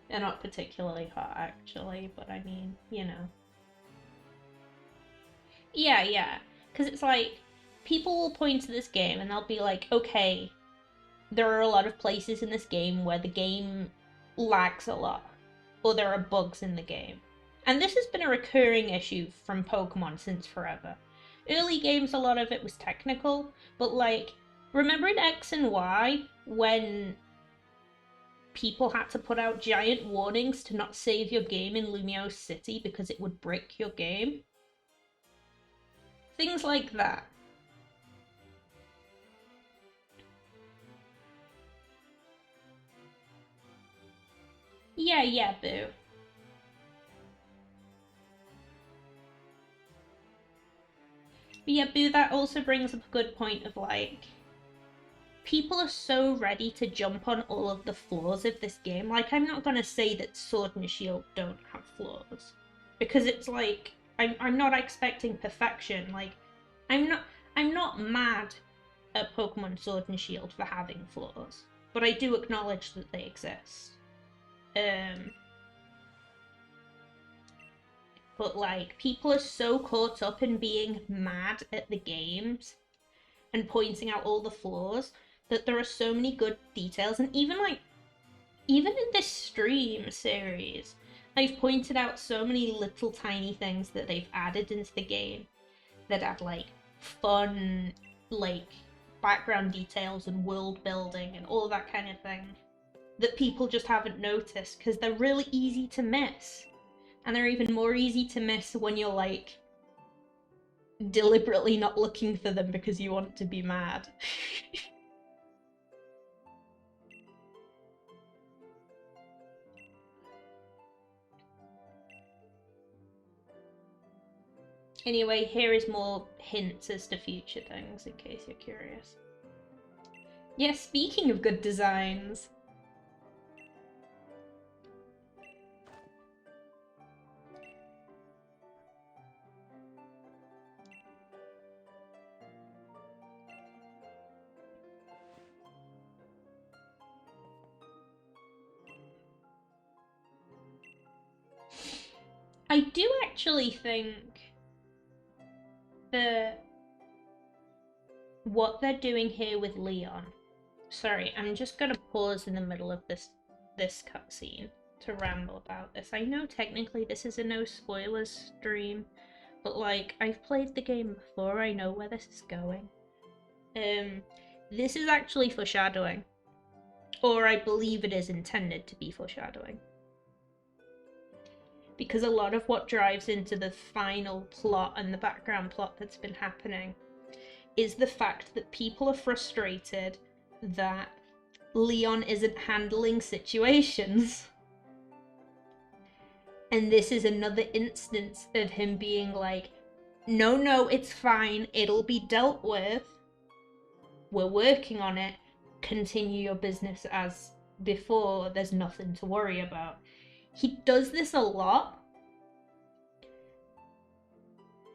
They're not particularly hot, actually, but I mean, you know. Yeah. Because it's like, people will point to this game and they'll be like, okay, there are a lot of places in this game where the game lags a lot, or there are bugs in the game. And this has been a recurring issue from Pokemon since forever. Early games, a lot of it was technical, but like, remember in X and Y when people had to put out giant warnings to not save your game in Lumiose City because it would brick your game? Things like that. Yeah, boo. But yeah, Boo, that also brings up a good point of like, people are so ready to jump on all of the flaws of this game. Like, I'm not gonna say that Sword and Shield don't have flaws, because it's like I'm not expecting perfection. Like, I'm not mad at Pokemon Sword and Shield for having flaws, but I do acknowledge that they exist. But like, people are so caught up in being mad at the games and pointing out all the flaws that there are so many good details. And even in this stream series, I've pointed out so many little tiny things that they've added into the game that add like fun, like background details and world building and all that kind of thing that people just haven't noticed because they're really easy to miss. And they're even more easy to miss when you're like deliberately not looking for them because you want to be mad. Anyway, here is more hints as to future things in case you're curious. Yeah, speaking of good designs. I do actually think that what they're doing here with Leon. Sorry, I'm just gonna pause in the middle of this cutscene to ramble about this. I know technically this is a no spoilers stream, but like, I've played the game before, I know where this is going. This is actually foreshadowing. Or I believe it is intended to be foreshadowing. Because a lot of what drives into the final plot and the background plot that's been happening is the fact that people are frustrated that Leon isn't handling situations. And this is another instance of him being like, no, it's fine, it'll be dealt with. We're working on it. Continue your business as before, there's nothing to worry about. He does this a lot.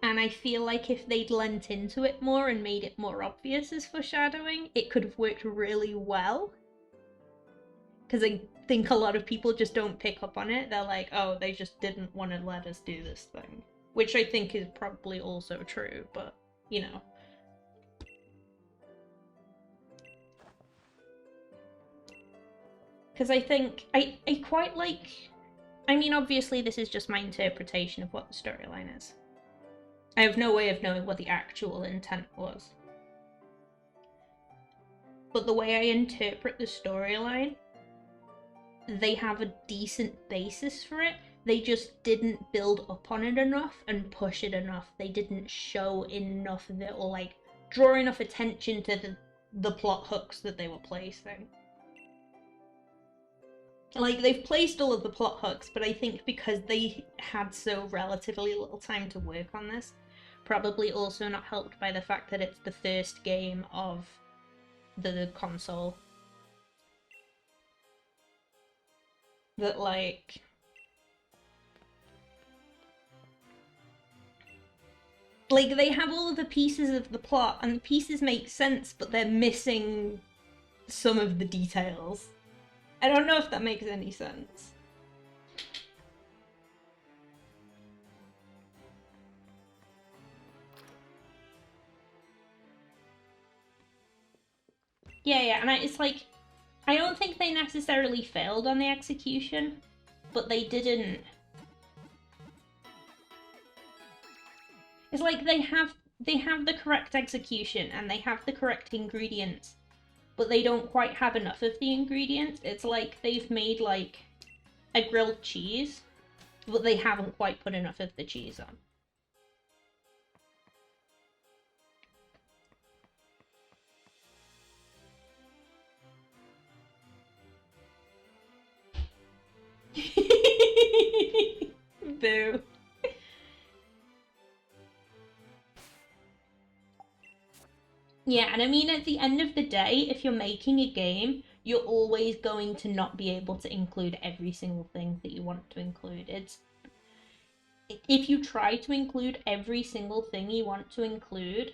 And I feel like if they'd lent into it more and made it more obvious as foreshadowing, it could have worked really well. Because I think a lot of people just don't pick up on it. They're like, oh, they just didn't want to let us do this thing. Which I think is probably also true, but, you know. Because I think, I quite like... I mean, obviously this is just my interpretation of what the storyline is. I have no way of knowing what the actual intent was. But the way I interpret the storyline, they have a decent basis for it. They just didn't build up on it enough and push it enough. They didn't show enough of it or like draw enough attention to the plot hooks that they were placing. Like, they've placed all of the plot hooks, but I think because they had so relatively little time to work on this, probably also not helped by the fact that it's the first game of the console. That, like... Like, they have all of the pieces of the plot, and the pieces make sense, but they're missing some of the details. I don't know if that makes any sense. Yeah, and it's like, I don't think they necessarily failed on the execution, but they didn't... It's like they have the correct execution and they have the correct ingredients, but they don't quite have enough of the ingredients. It's like they've made like a grilled cheese, but they haven't quite put enough of the cheese on. Boo. Yeah, and I mean, at the end of the day, if you're making a game, you're always going to not be able to include every single thing that you want to include. It's if you try to include every single thing you want to include,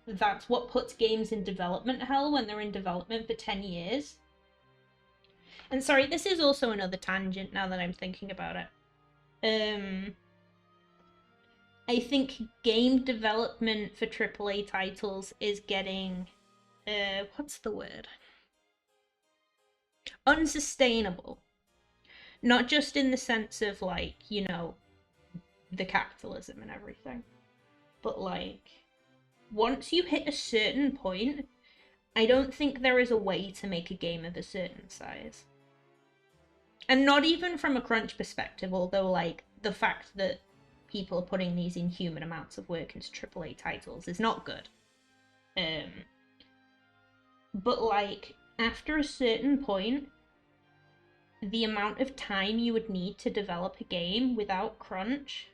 that's what puts games in development hell when they're in development for 10 years. And sorry, this is also another tangent now that I'm thinking about it. I think game development for AAA titles is getting, what's the word? Unsustainable. Not just in the sense of, like, you know, the capitalism and everything, but like, once you hit a certain point, I don't think there is a way to make a game of a certain size. And not even from a crunch perspective, although, like, the fact that people are putting these inhuman amounts of work into AAA titles is not good. But, like, after a certain point, the amount of time you would need to develop a game without crunch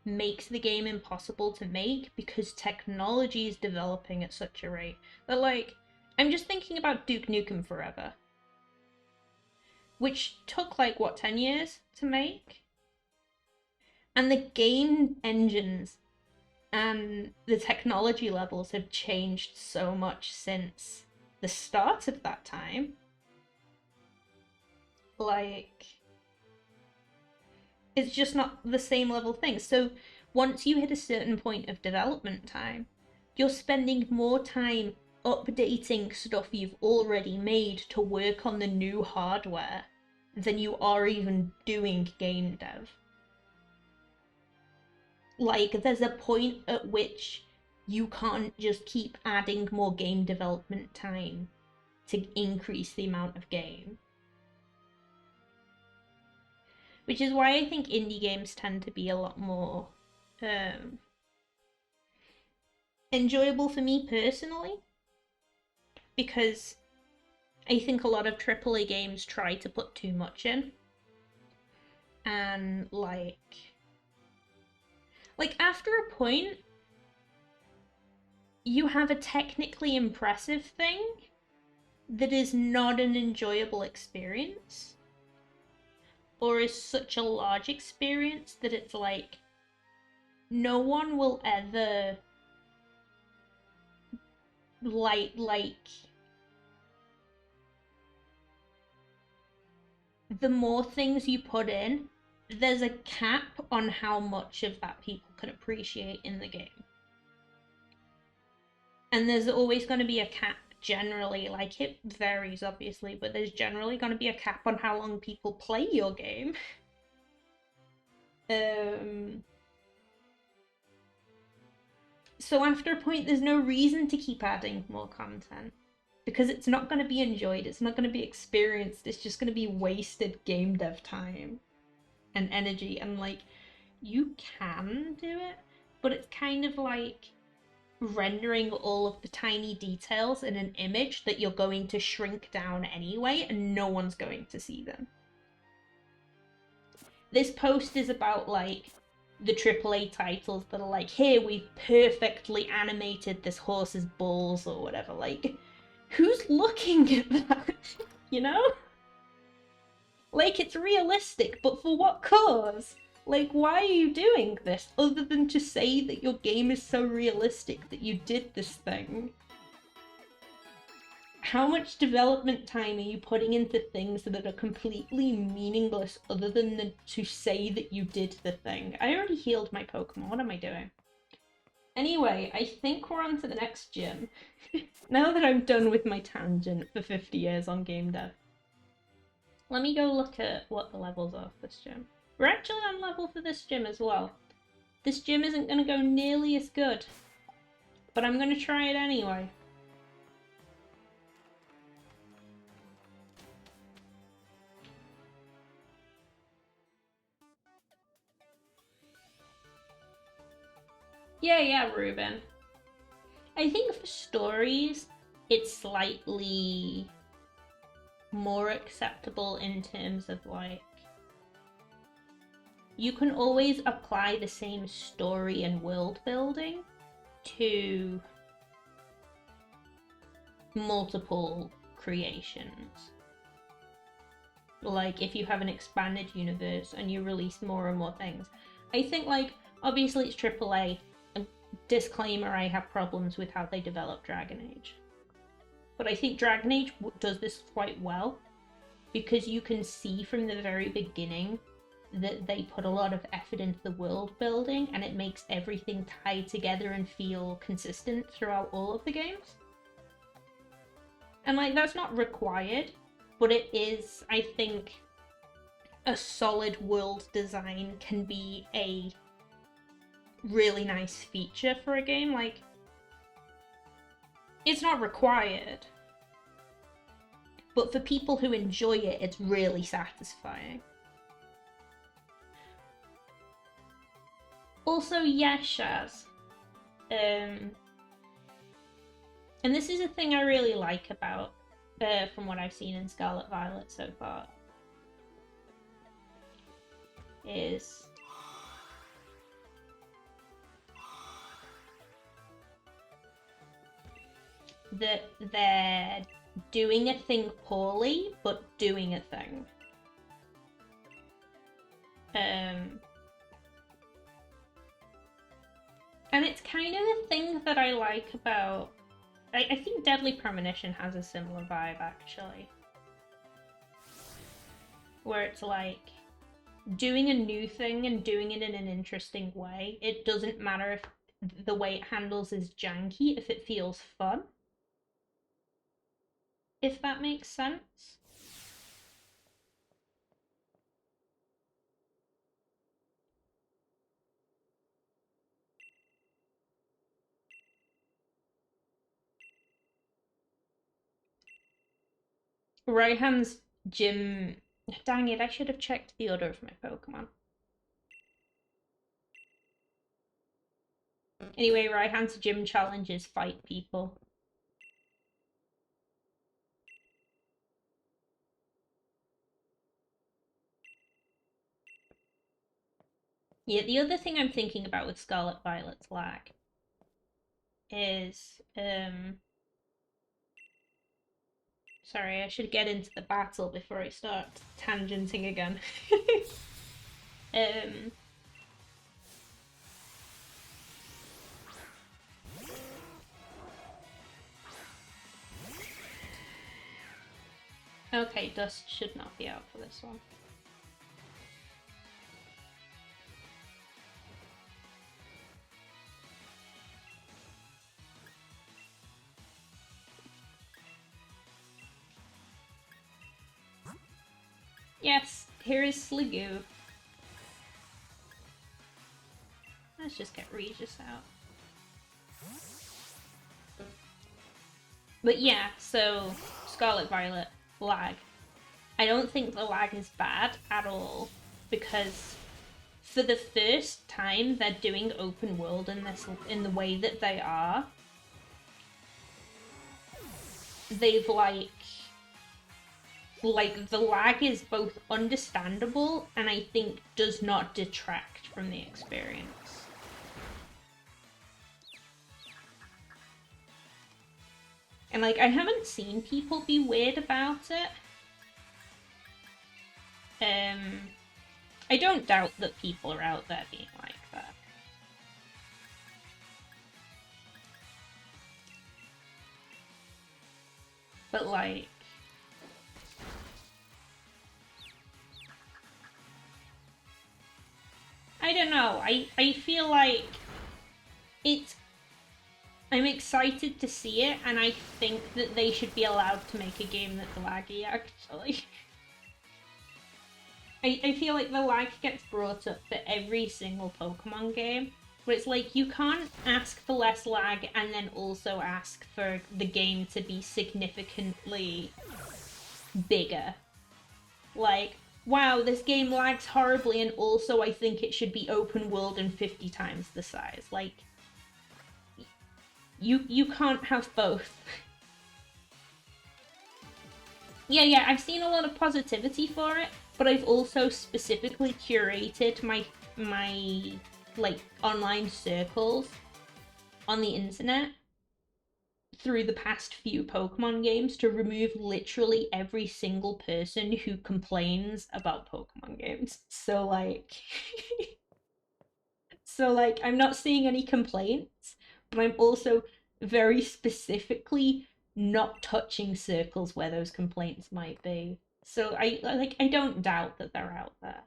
makes the game impossible to make because technology is developing at such a rate that, like, I'm just thinking about Duke Nukem Forever, which took, like, what, 10 years to make? And the game engines and the technology levels have changed so much since the start of that time. Like, it's just not the same level thing. So once you hit a certain point of development time, you're spending more time updating stuff you've already made to work on the new hardware than you are even doing game dev. Like, there's a point at which you can't just keep adding more game development time to increase the amount of game. Which is why I think indie games tend to be a lot more enjoyable for me personally. Because I think a lot of AAA games try to put too much in. And, like after a point, you have a technically impressive thing that is not an enjoyable experience, or is such a large experience that it's like no one will ever like the more things you put in, there's a cap on how much of that people can appreciate in the game. And there's always going to be a cap generally, like, it varies obviously, but there's generally going to be a cap on how long people play your game. So after a point, there's no reason to keep adding more content because it's not going to be enjoyed, it's not going to be experienced, it's just going to be wasted game dev time and energy. And, like, you can do it, but it's kind of like rendering all of the tiny details in an image that you're going to shrink down anyway, and no one's going to see them. This post is about, like, the AAA titles that are like, here, we've perfectly animated this horse's balls or whatever. Like, who's looking at that? You know? Like, it's realistic, but for what cause? Like, why are you doing this other than to say that your game is so realistic that you did this thing? How much development time are you putting into things that are completely meaningless other than to say that you did the thing? I already healed my Pokemon. What am I doing? Anyway, I think we're on to the next gym. Now that I'm done with my tangent for 50 years on game dev. Let me go look at what the levels are for this gym. We're actually on level for this gym as well. This gym isn't going to go nearly as good, but I'm going to try it anyway. Yeah, Ruben. I think for stories, it's slightly more acceptable in terms of, like, you can always apply the same story and world building to multiple creations. Like, if you have an expanded universe and you release more and more things. I think, like, obviously it's AAA. Disclaimer, I have problems with how they develop Dragon Age. But I think Dragon Age does this quite well, because you can see from the very beginning that they put a lot of effort into the world building, and it makes everything tied together and feel consistent throughout all of the games. And, like, that's not required, but it is, I think, a solid world design can be a really nice feature for a game. Like, it's not required, but for people who enjoy it, it's really satisfying. Also, yes, Shaz. And this is a thing I really like about, from what I've seen in Scarlet Violet so far, is that they're doing a thing poorly, but doing a thing. And it's kind of a thing that I like about... I think Deadly Premonition has a similar vibe, actually. Where it's like, doing a new thing and doing it in an interesting way. It doesn't matter if the way it handles is janky, if it feels fun. If that makes sense. Raihan's gym... Dang it, I should have checked the order of my Pokemon. Anyway, Raihan's gym challenges fight people. Yeah, the other thing I'm thinking about with Scarlet Violet's lag is, sorry, I should get into the battle before I start tangenting again. Okay, Dust should not be out for this one. Yes, here is Sliggoo. Let's just get Regis out. But yeah, so Scarlet Violet, lag. I don't think the lag is bad at all, because for the first time they're doing open world in the way that they are. They've like the lag is both understandable and I think does not detract from the experience. And like, I haven't seen people be weird about it. I don't doubt that people are out there being like that. But like, I don't know, I feel like I'm excited to see it, and I think that they should be allowed to make a game that's laggy, actually. I feel like the lag gets brought up for every single Pokemon game, but it's like, you can't ask for less lag and then also ask for the game to be significantly bigger. Like, wow, this game lags horribly, and also I think it should be open world and 50 times the size. Like, you can't have both. Yeah, I've seen a lot of positivity for it, but I've also specifically curated my like online circles on the internet through the past few Pokemon games to remove literally every single person who complains about Pokemon games. So like so like I'm not seeing any complaints, but I'm also very specifically not touching circles where those complaints might be. So I don't doubt that they're out there.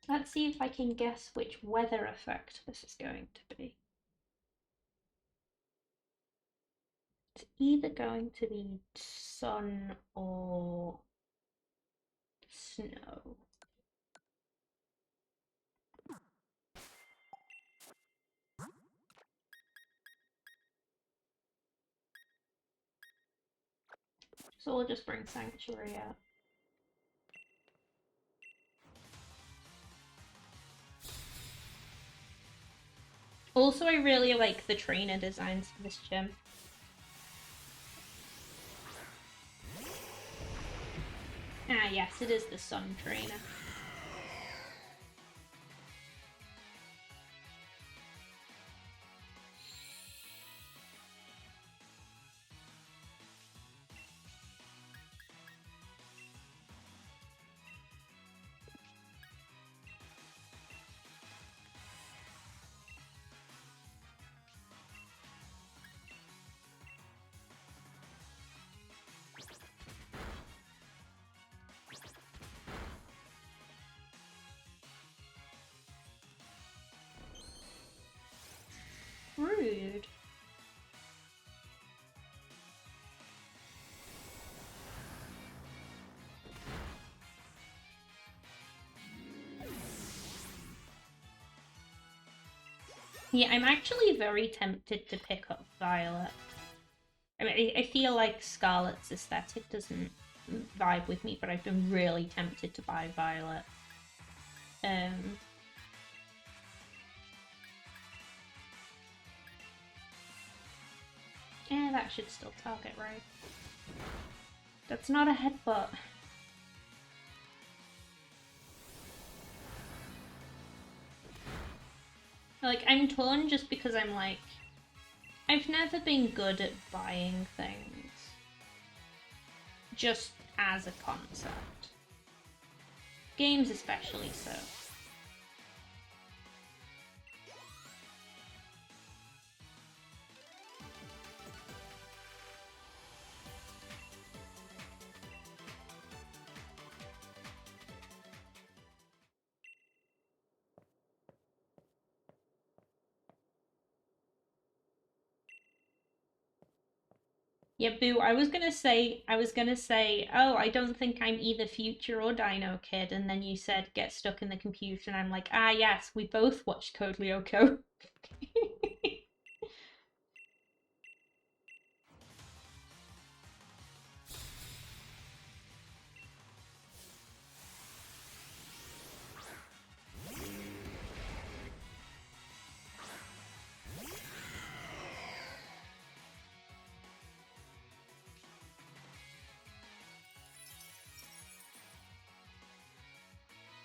Let's see if I can guess which weather effect this is going to be. It's either going to be sun or snow. So we'll just bring Sanctuary out. Also, I really like the trainer designs for this gym. Ah, yes, it is the Sun trainer. Rude. Yeah, I'm actually very tempted to pick up Violet. I mean, I feel like Scarlet's aesthetic doesn't vibe with me, but I've been really tempted to buy Violet. Yeah, that should still target right. That's not a headbutt. Like, I'm torn just because I'm like, I've never been good at buying things just as a concept. Games especially so. Yeah, boo, I was gonna say, oh, I don't think I'm either Future or Dino Kid, and then you said get stuck in the computer, and I'm like, ah, yes, we both watched Code Lyoko.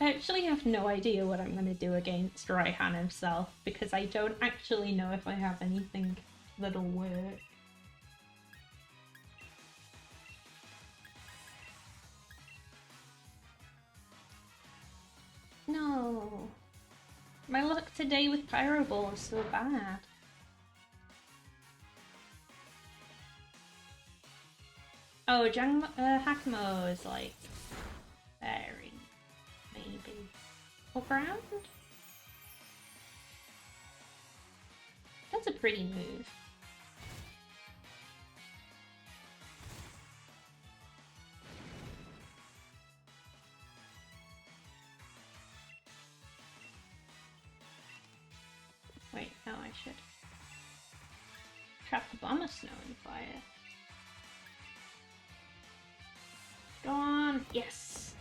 I actually have no idea what I'm going to do against Raihan himself, because I don't actually know if I have anything that'll work. No. My luck today with Pyro Ball is so bad. Oh, Hakamo is like very maybe. Or ground? That's a pretty move. Wait, no, I should trap the bomber snow and fire. Go on, yes.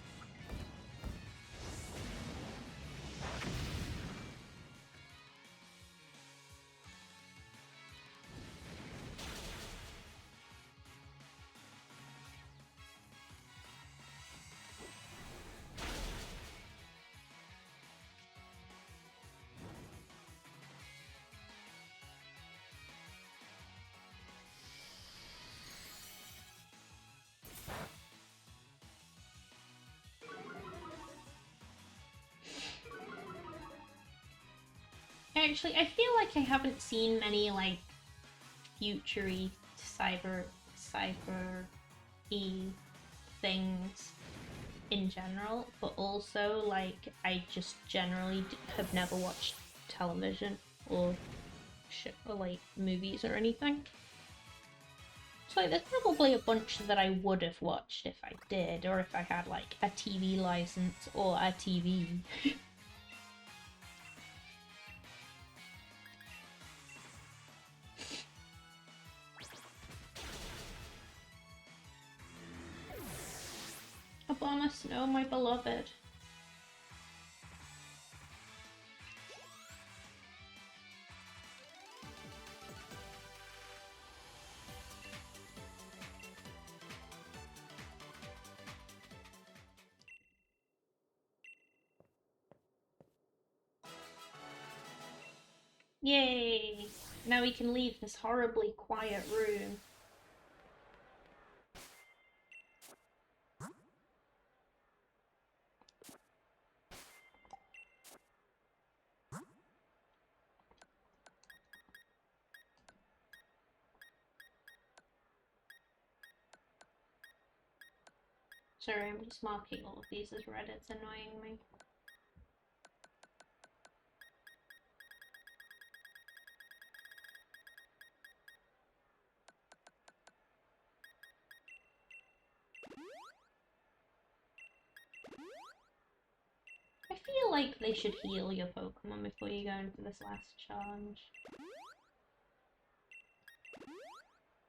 Actually, I feel like I haven't seen many, like, future-y, cyber-y things in general, but also, like, I just generally have never watched television or shit, or, like, movies or anything. So, like, there's probably a bunch that I would have watched if I did, or if I had, like, a TV license or a TV. Upon a snow, my beloved. Yay! Now we can leave this horribly quiet room. Sorry, I'm just marking all of these as red, it's annoying me. I feel like they should heal your Pokemon before you go into this last challenge.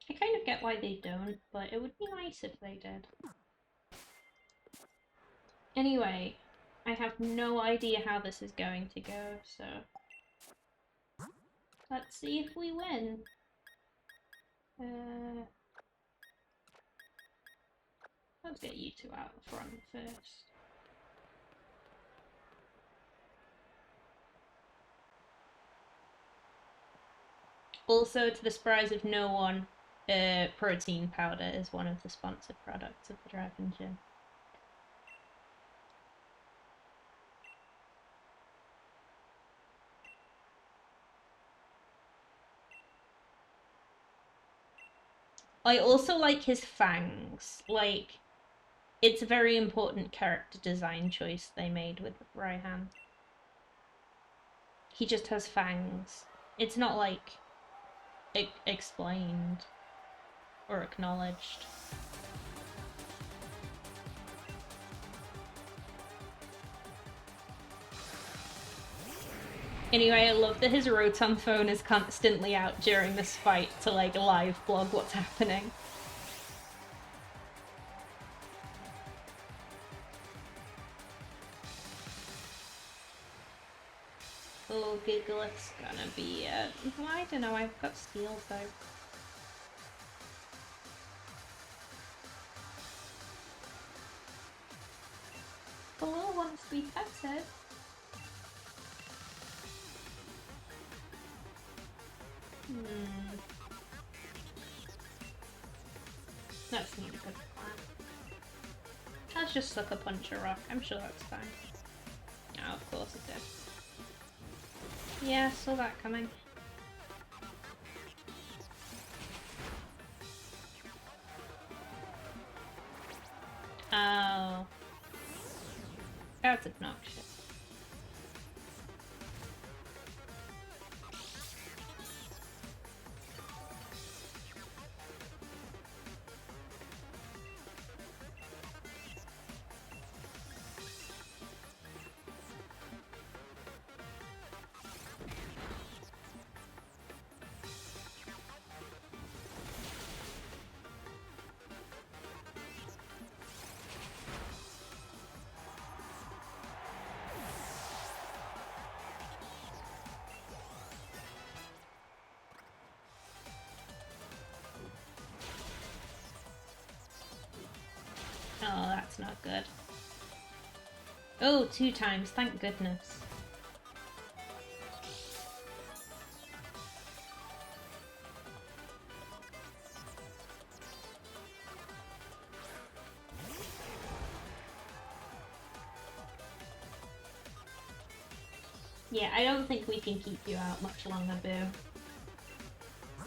I kind of get why they don't, but it would be nice if they did. Anyway, I have no idea how this is going to go, so let's see if we win. Let's get you two out the front first. Also, to the surprise of no one, protein powder is one of the sponsored products of the Dragon Gym. I also like his fangs. Like, it's a very important character design choice they made with Raihan. He just has fangs. It's not, like, explained or acknowledged. Anyway, I love that his Rotom phone is constantly out during this fight to, like, live blog what's happening. Oh, Gigalith's gonna be it. Well, I don't know, I've got Steel type. The little wants to be petted. That's not a good plan. Let's just Sucker Punch a rock. I'm sure that's fine. Oh, of course it did. Yeah, saw that coming. Oh. That's obnoxious. Oh, that's not good. Oh, 2 times, thank goodness. Yeah, I don't think we can keep you out much longer, Boo.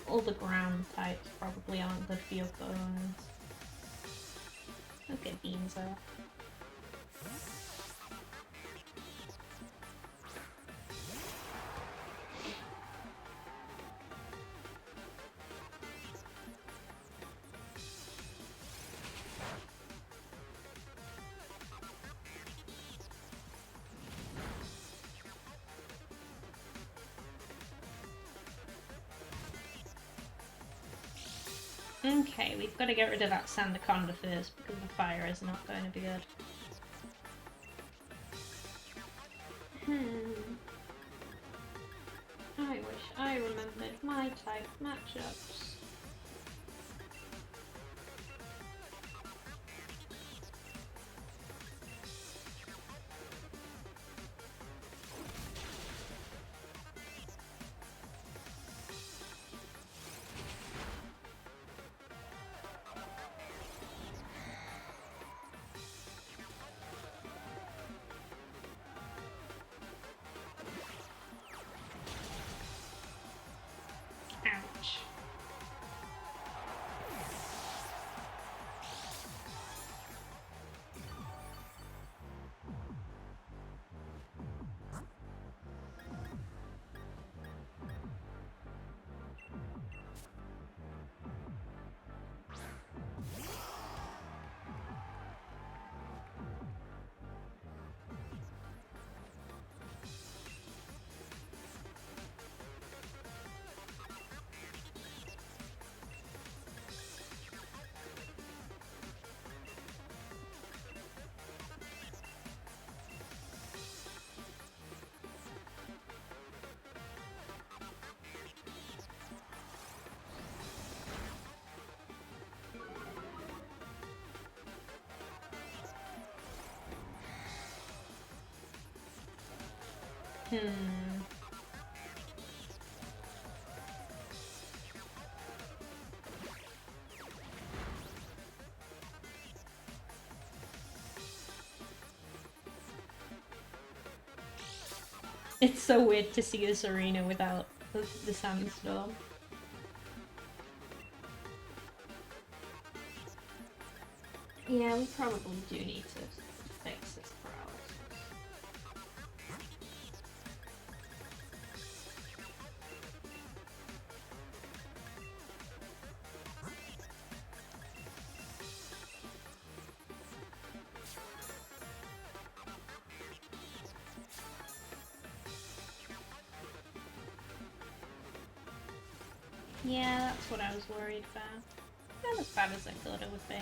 All the ground types probably aren't good for your bones. Look at Beanzo. Okay, we've got to get rid of that Sandaconda first because the fire is not going to be good. I wish I remembered my type matchups. Ouch. It's so weird to see this arena without the sandstorm. Yeah, we probably do need to fix this paralysis. Yeah, that's what I was worried about. Not as bad as I thought it would be.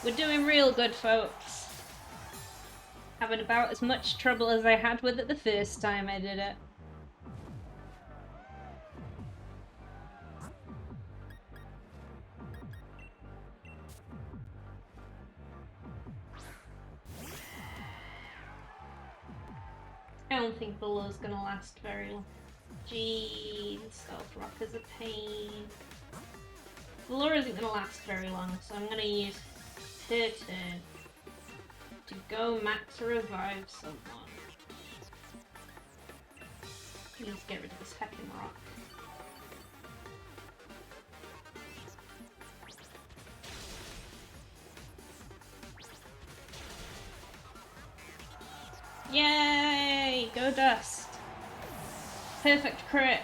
We're doing real good, folks. Having about as much trouble as I had with it the first time I did it. I don't think the law's gonna last very long. Jeez, Stealth Rock is a pain. The lure isn't gonna last very long, so I'm gonna use her turn to go max revive someone. Please get rid of this heckin' rock. Yay! Go Dust! Perfect crit!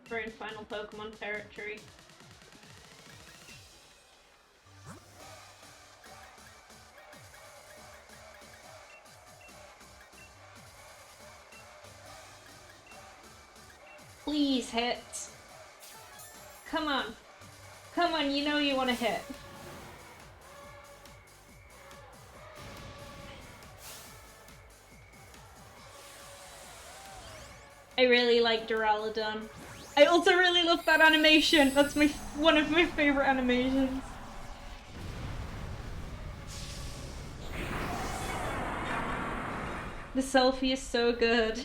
We're in final Pokemon territory. Please hit. Come on. Come on, you know you want to hit. I really like Duraludon. I also really love that animation. That's one of my favorite animations. The selfie is so good.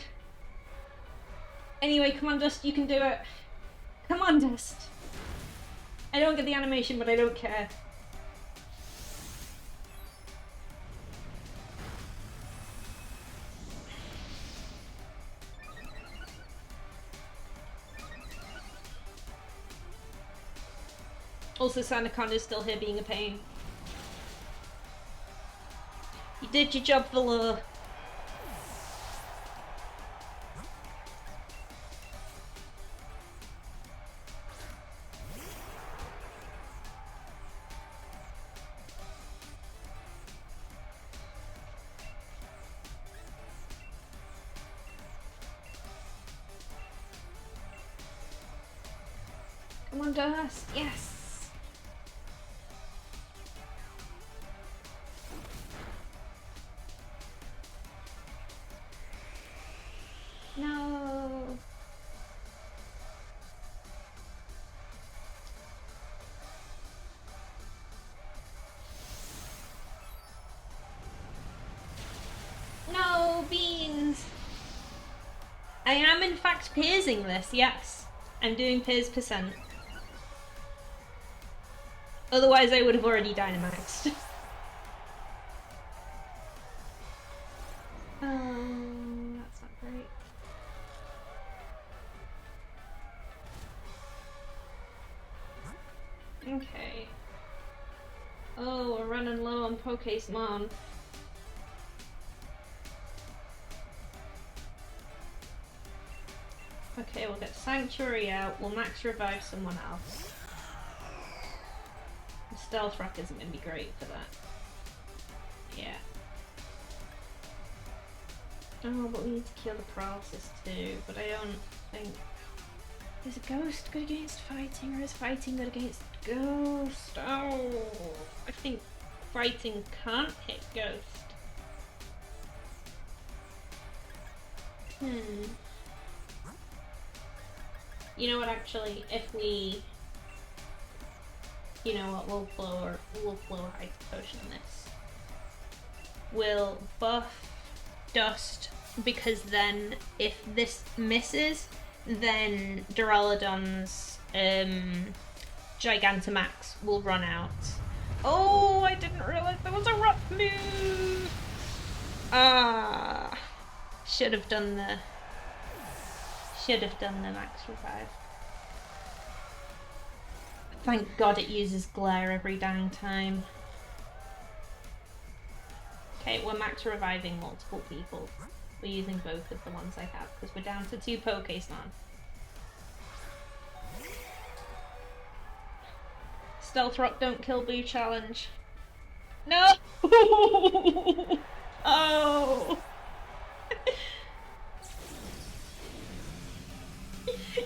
Anyway, come on, Dust, you can do it. Come on, Dust. I don't get the animation, but I don't care. Also, Sandaconda's still here being a pain. You did your job, Valor. Come on, Dust. Yes. No. No, beans. I am in fact piercing this, yes. I'm doing Piers %. Otherwise I would have already Dynamaxed. That's not great. Okay. Oh, we're running low on Pokémon. Okay, we'll get Sanctuary out. We'll max revive someone else. Stealth Rock isn't going to be great for that. Yeah. Oh, but we need to kill the paralysis too. But I don't think... Is a ghost good against fighting, or is fighting good against ghost? Oh, I think fighting can't hit ghost. You know what, actually, if we... You know what, we'll blow a Ice Potion on this. We'll buff Dust, because then if this misses, then Duraludon's Gigantamax will run out. Oh, I didn't realize there was a rock move! Ah, should have done the max revive. Thank God it uses glare every dang time. Okay, we're max reviving multiple people. We're using both of the ones I have because we're down to 2 Pokémon. Stealth Rock don't kill Boo challenge. No! Oh!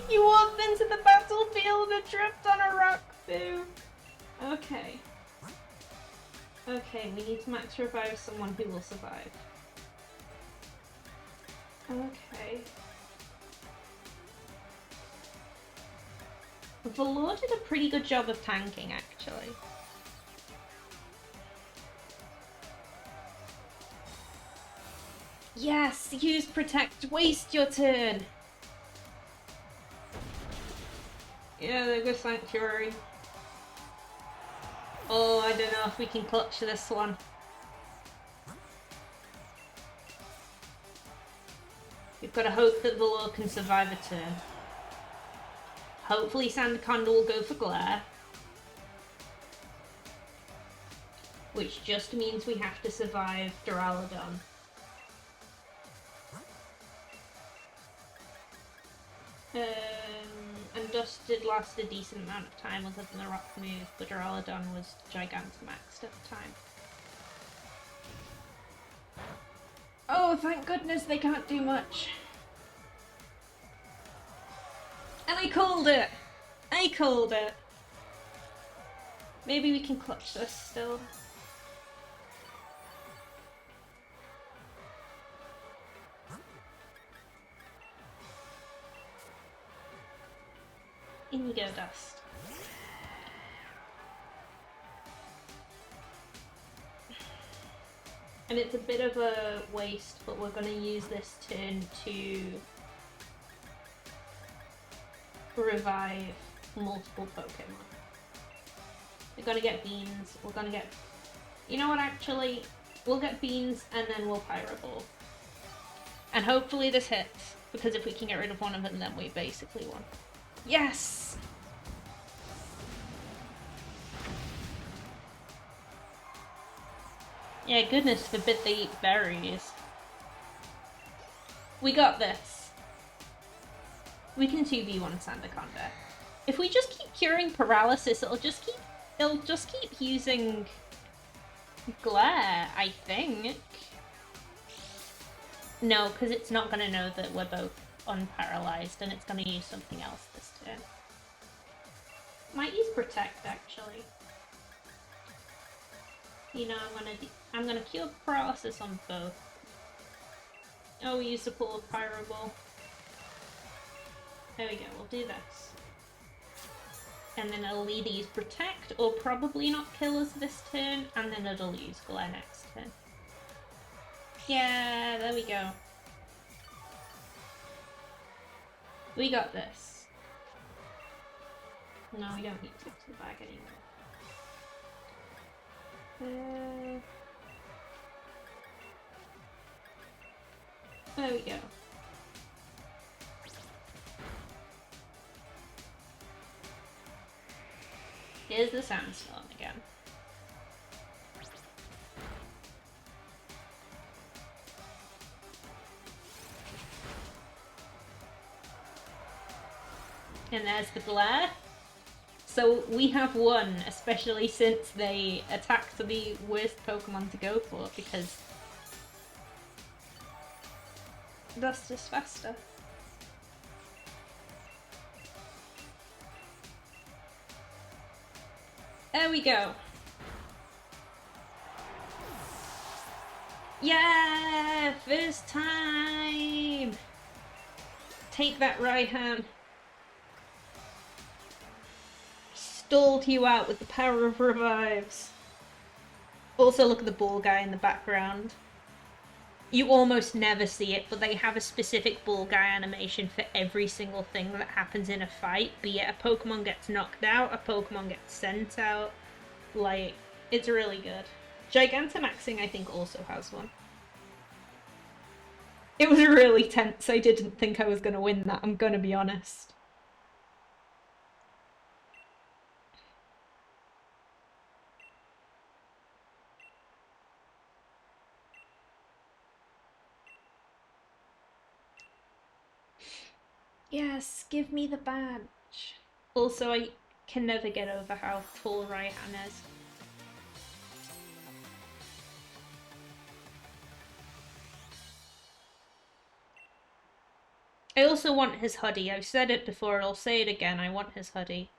You walked into the battlefield and tripped on a rock, Boo! Okay. Okay, we need to max revive someone who will survive. Okay. Valor did a pretty good job of tanking, actually. Yes! Use Protect! Waste your turn! Yeah, there goes Sanctuary. Oh, I don't know if we can clutch this one. We've got to hope that Valor can survive a turn. Hopefully Sandaconda will go for Glare. Which just means we have to survive Duraludon. And Dust did last a decent amount of time other than the rock move, but Duraludon was Gigantamaxed at the time. Oh, thank goodness they can't do much. And I called it! I called it! Maybe we can clutch this still. In you go, Dust. And it's a bit of a waste, but we're going to use this turn to revive multiple Pokemon. We're going to get beans, we're going to get... You know what, actually? We'll get beans and then we'll Pyro Ball. And hopefully this hits, because if we can get rid of one of them, then we basically won. Yes! Yeah, goodness forbid they eat berries. We got this. We can 2v1 Sandaconda. If we just keep curing paralysis, it'll just keep using glare, I think. No, because it's not going to know that we're both unparalyzed, and it's going to use something else this turn. Might use Protect, actually. You know, I'm gonna cure paralysis on both. Oh, we used a pool of Pyro Ball. There we go, we'll do this. And then it'll either use Protect or probably not kill us this turn, and then it'll use Glare next turn. Yeah, there we go. We got this. No, we don't need to get to the bag anymore. There we go. Here's the sandstorm again. And there's the glare. So we have won, especially since they attacked the worst Pokemon to go for, because Dust is faster. There we go. Yeah! First time! Take that, Raihan. Stalled you out with the power of revives. Also, look at the ball guy in the background. You almost never see it, but they have a specific ball guy animation for every single thing that happens in a fight. Be it a Pokemon gets knocked out, a Pokemon gets sent out. Like, it's really good. Gigantamaxing, I think, also has one. It was really tense. I didn't think I was going to win that, I'm going to be honest. Yes, give me the badge. Also, I can never get over how tall Raihan is. I also want his hoodie. I've said it before, I'll say it again. I want his hoodie.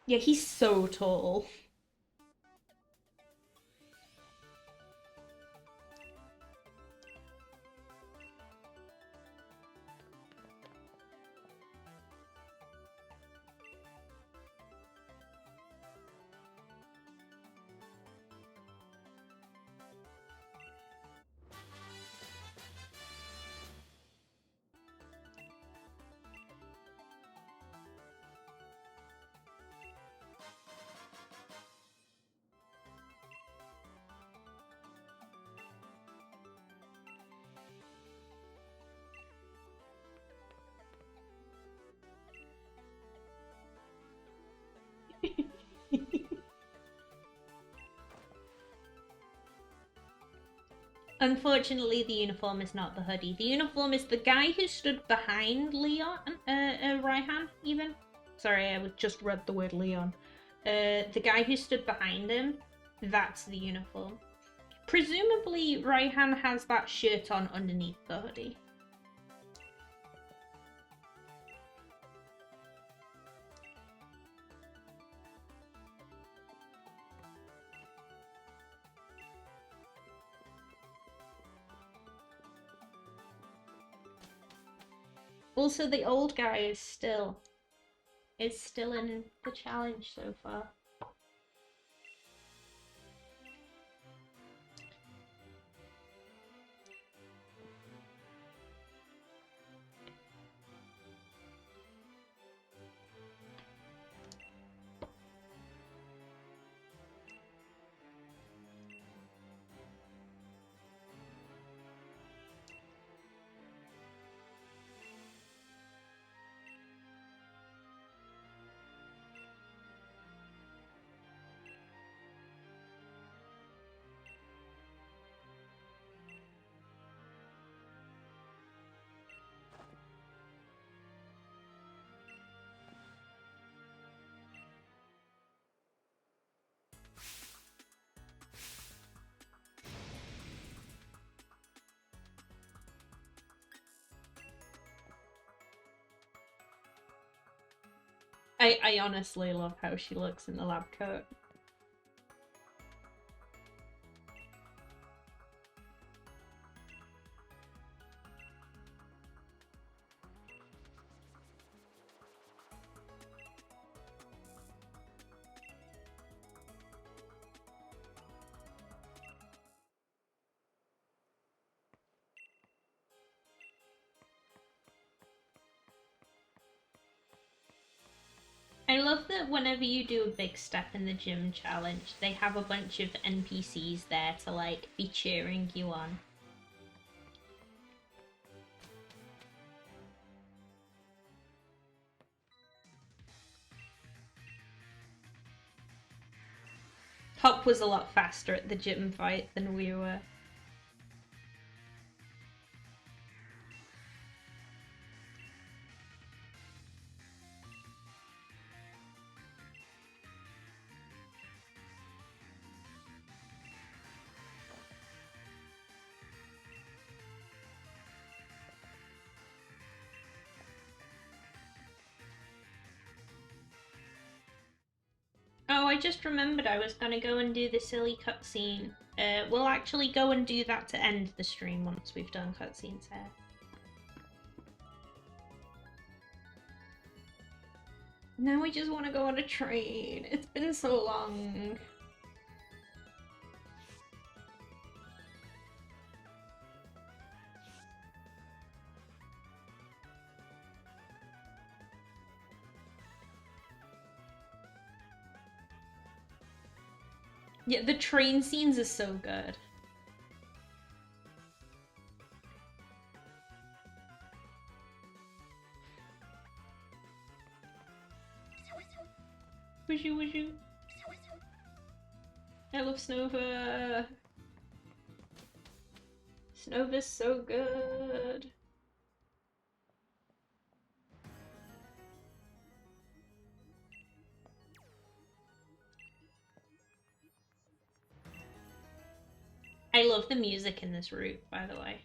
Yeah, he's so tall. Unfortunately, the uniform is not the hoodie. The uniform is the guy who stood behind Leon, Raihan, even. Sorry, I just read the word Leon. The guy who stood behind him, that's the uniform. Presumably, Raihan has that shirt on underneath the hoodie. Also, the old guy is still in the challenge so far. I honestly love how she looks in the lab coat. I love that whenever you do a big step in the gym challenge, they have a bunch of NPCs there to, like, be cheering you on. Hop was a lot faster at the gym fight than we were. Oh, I just remembered I was gonna go and do the silly cutscene. We'll actually go and do that to end the stream once we've done cutscenes here. Now I just want to go on a train. It's been so long. Yeah, the train scenes are so good. Wishoo wishoo. I love Snova. Snova's so good. I love the music in this route, by the way.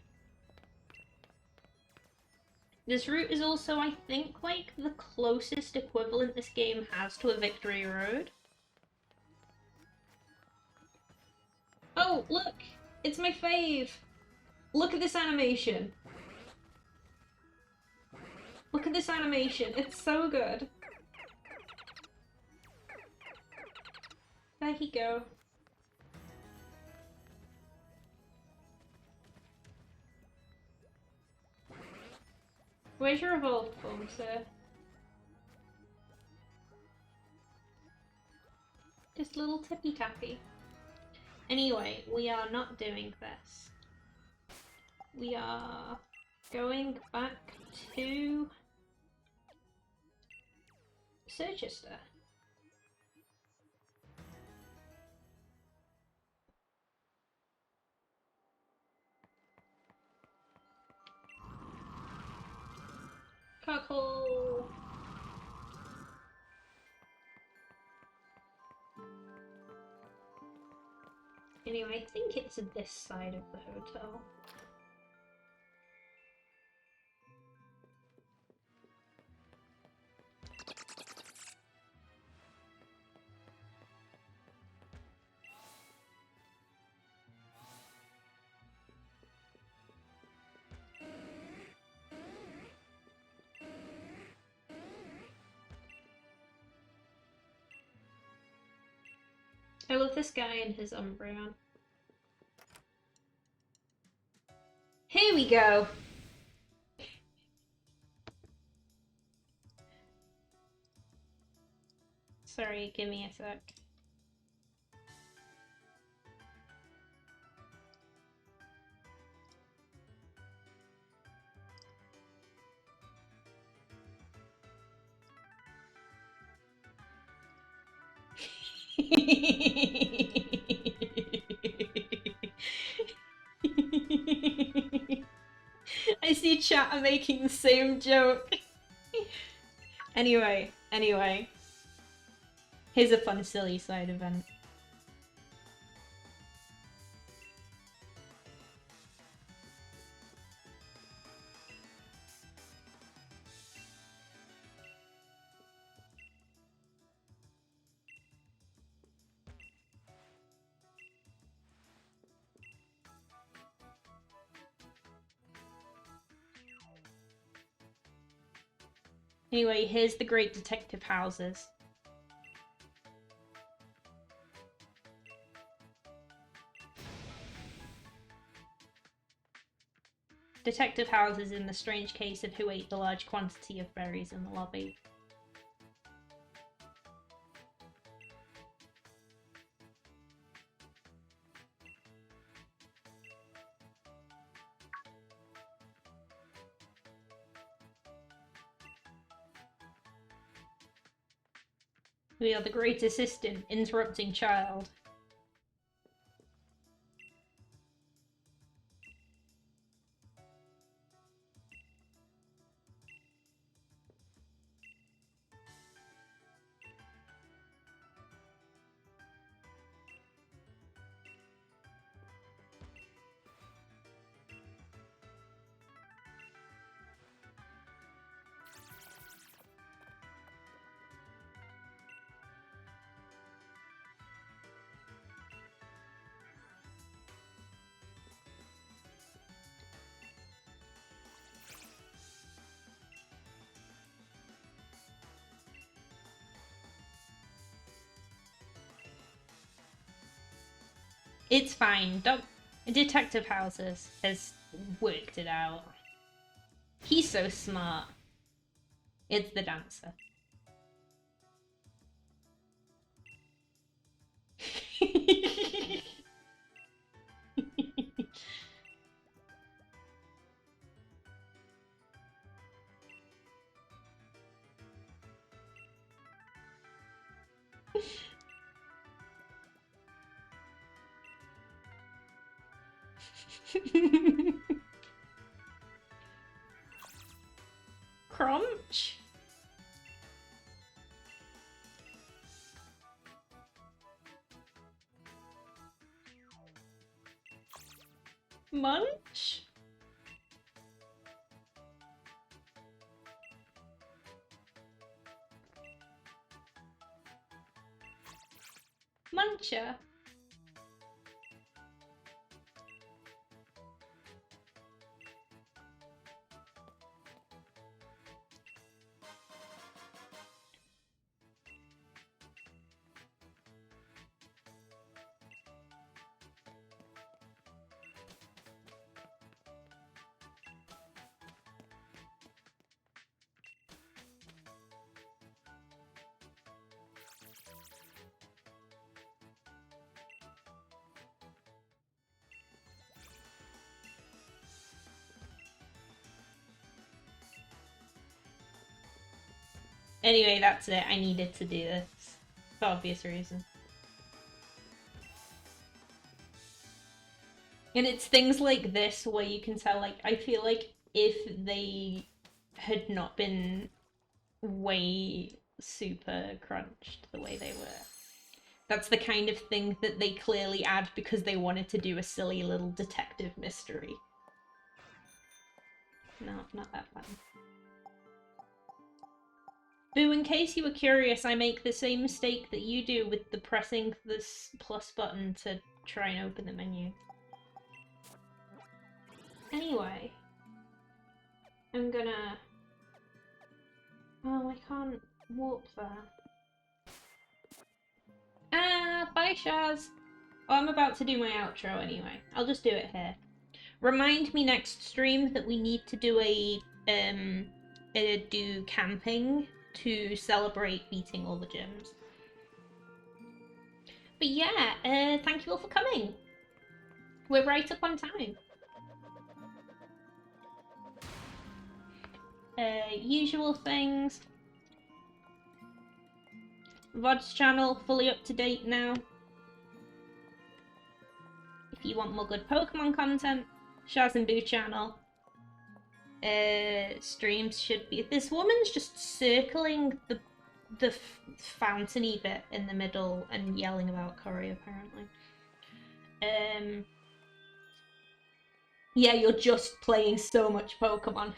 This route is also, I think, like, the closest equivalent this game has to a Victory Road. Oh, look! It's my fave! Look at this animation! Look at this animation, it's so good! There you go. Where's your evolved form, sir? Just a little tippy tappy. Anyway, we are not doing this. We are going back to Chichester. Cockhole! Anyway, I think it's this side of the hotel. I love this guy and his Umbreon. Here we go! Sorry, give me a sec. I see chat are making the same joke. Anyway. Here's a fun, silly side event. Anyway, here's the great detective houses. Detective houses in the strange case of who ate the large quantity of berries in the lobby. We are the great assistant, interrupting child. It's fine. Detective Houses has worked it out. He's so smart. It's the dancer. Crunch? Munch? Muncher? Anyway, that's it. I needed to do this. For obvious reasons. And it's things like this where you can tell, like, I feel like if they had not been way super crunched the way they were, That's the kind of thing that they clearly add because they wanted to do a silly little detective mystery. No, not that fun. Boo, in case you were curious, I make the same mistake that you do with the pressing this plus button to try and open the menu. Anyway, I'm gonna... Oh, I can't warp there. Ah, bye Shaz! Oh, I'm about to do my outro anyway. I'll just do it here. Remind me next stream that we need to do do camping to celebrate beating all the gyms. But yeah, thank you all for coming. We're right up on time. Usual things. VOD's channel, fully up to date now. If you want more good Pokemon content, Shaz and Boo channel. Streams should be... This woman's just circling the fountainy bit in the middle and yelling about curry, apparently. Yeah, you're just playing so much Pokemon.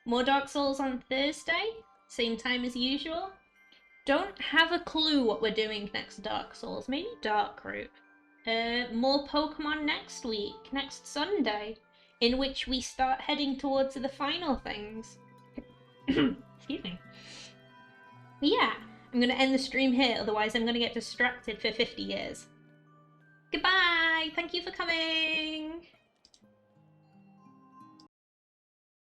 More Dark Souls on Thursday, same time as usual. Don't have a clue what we're doing next Dark Souls. Maybe Dark Group. More Pokemon next week, next Sunday, in which we start heading towards the final things. Excuse me. But yeah, I'm going to end the stream here, otherwise I'm going to get distracted for 50 years. Goodbye! Thank you for coming!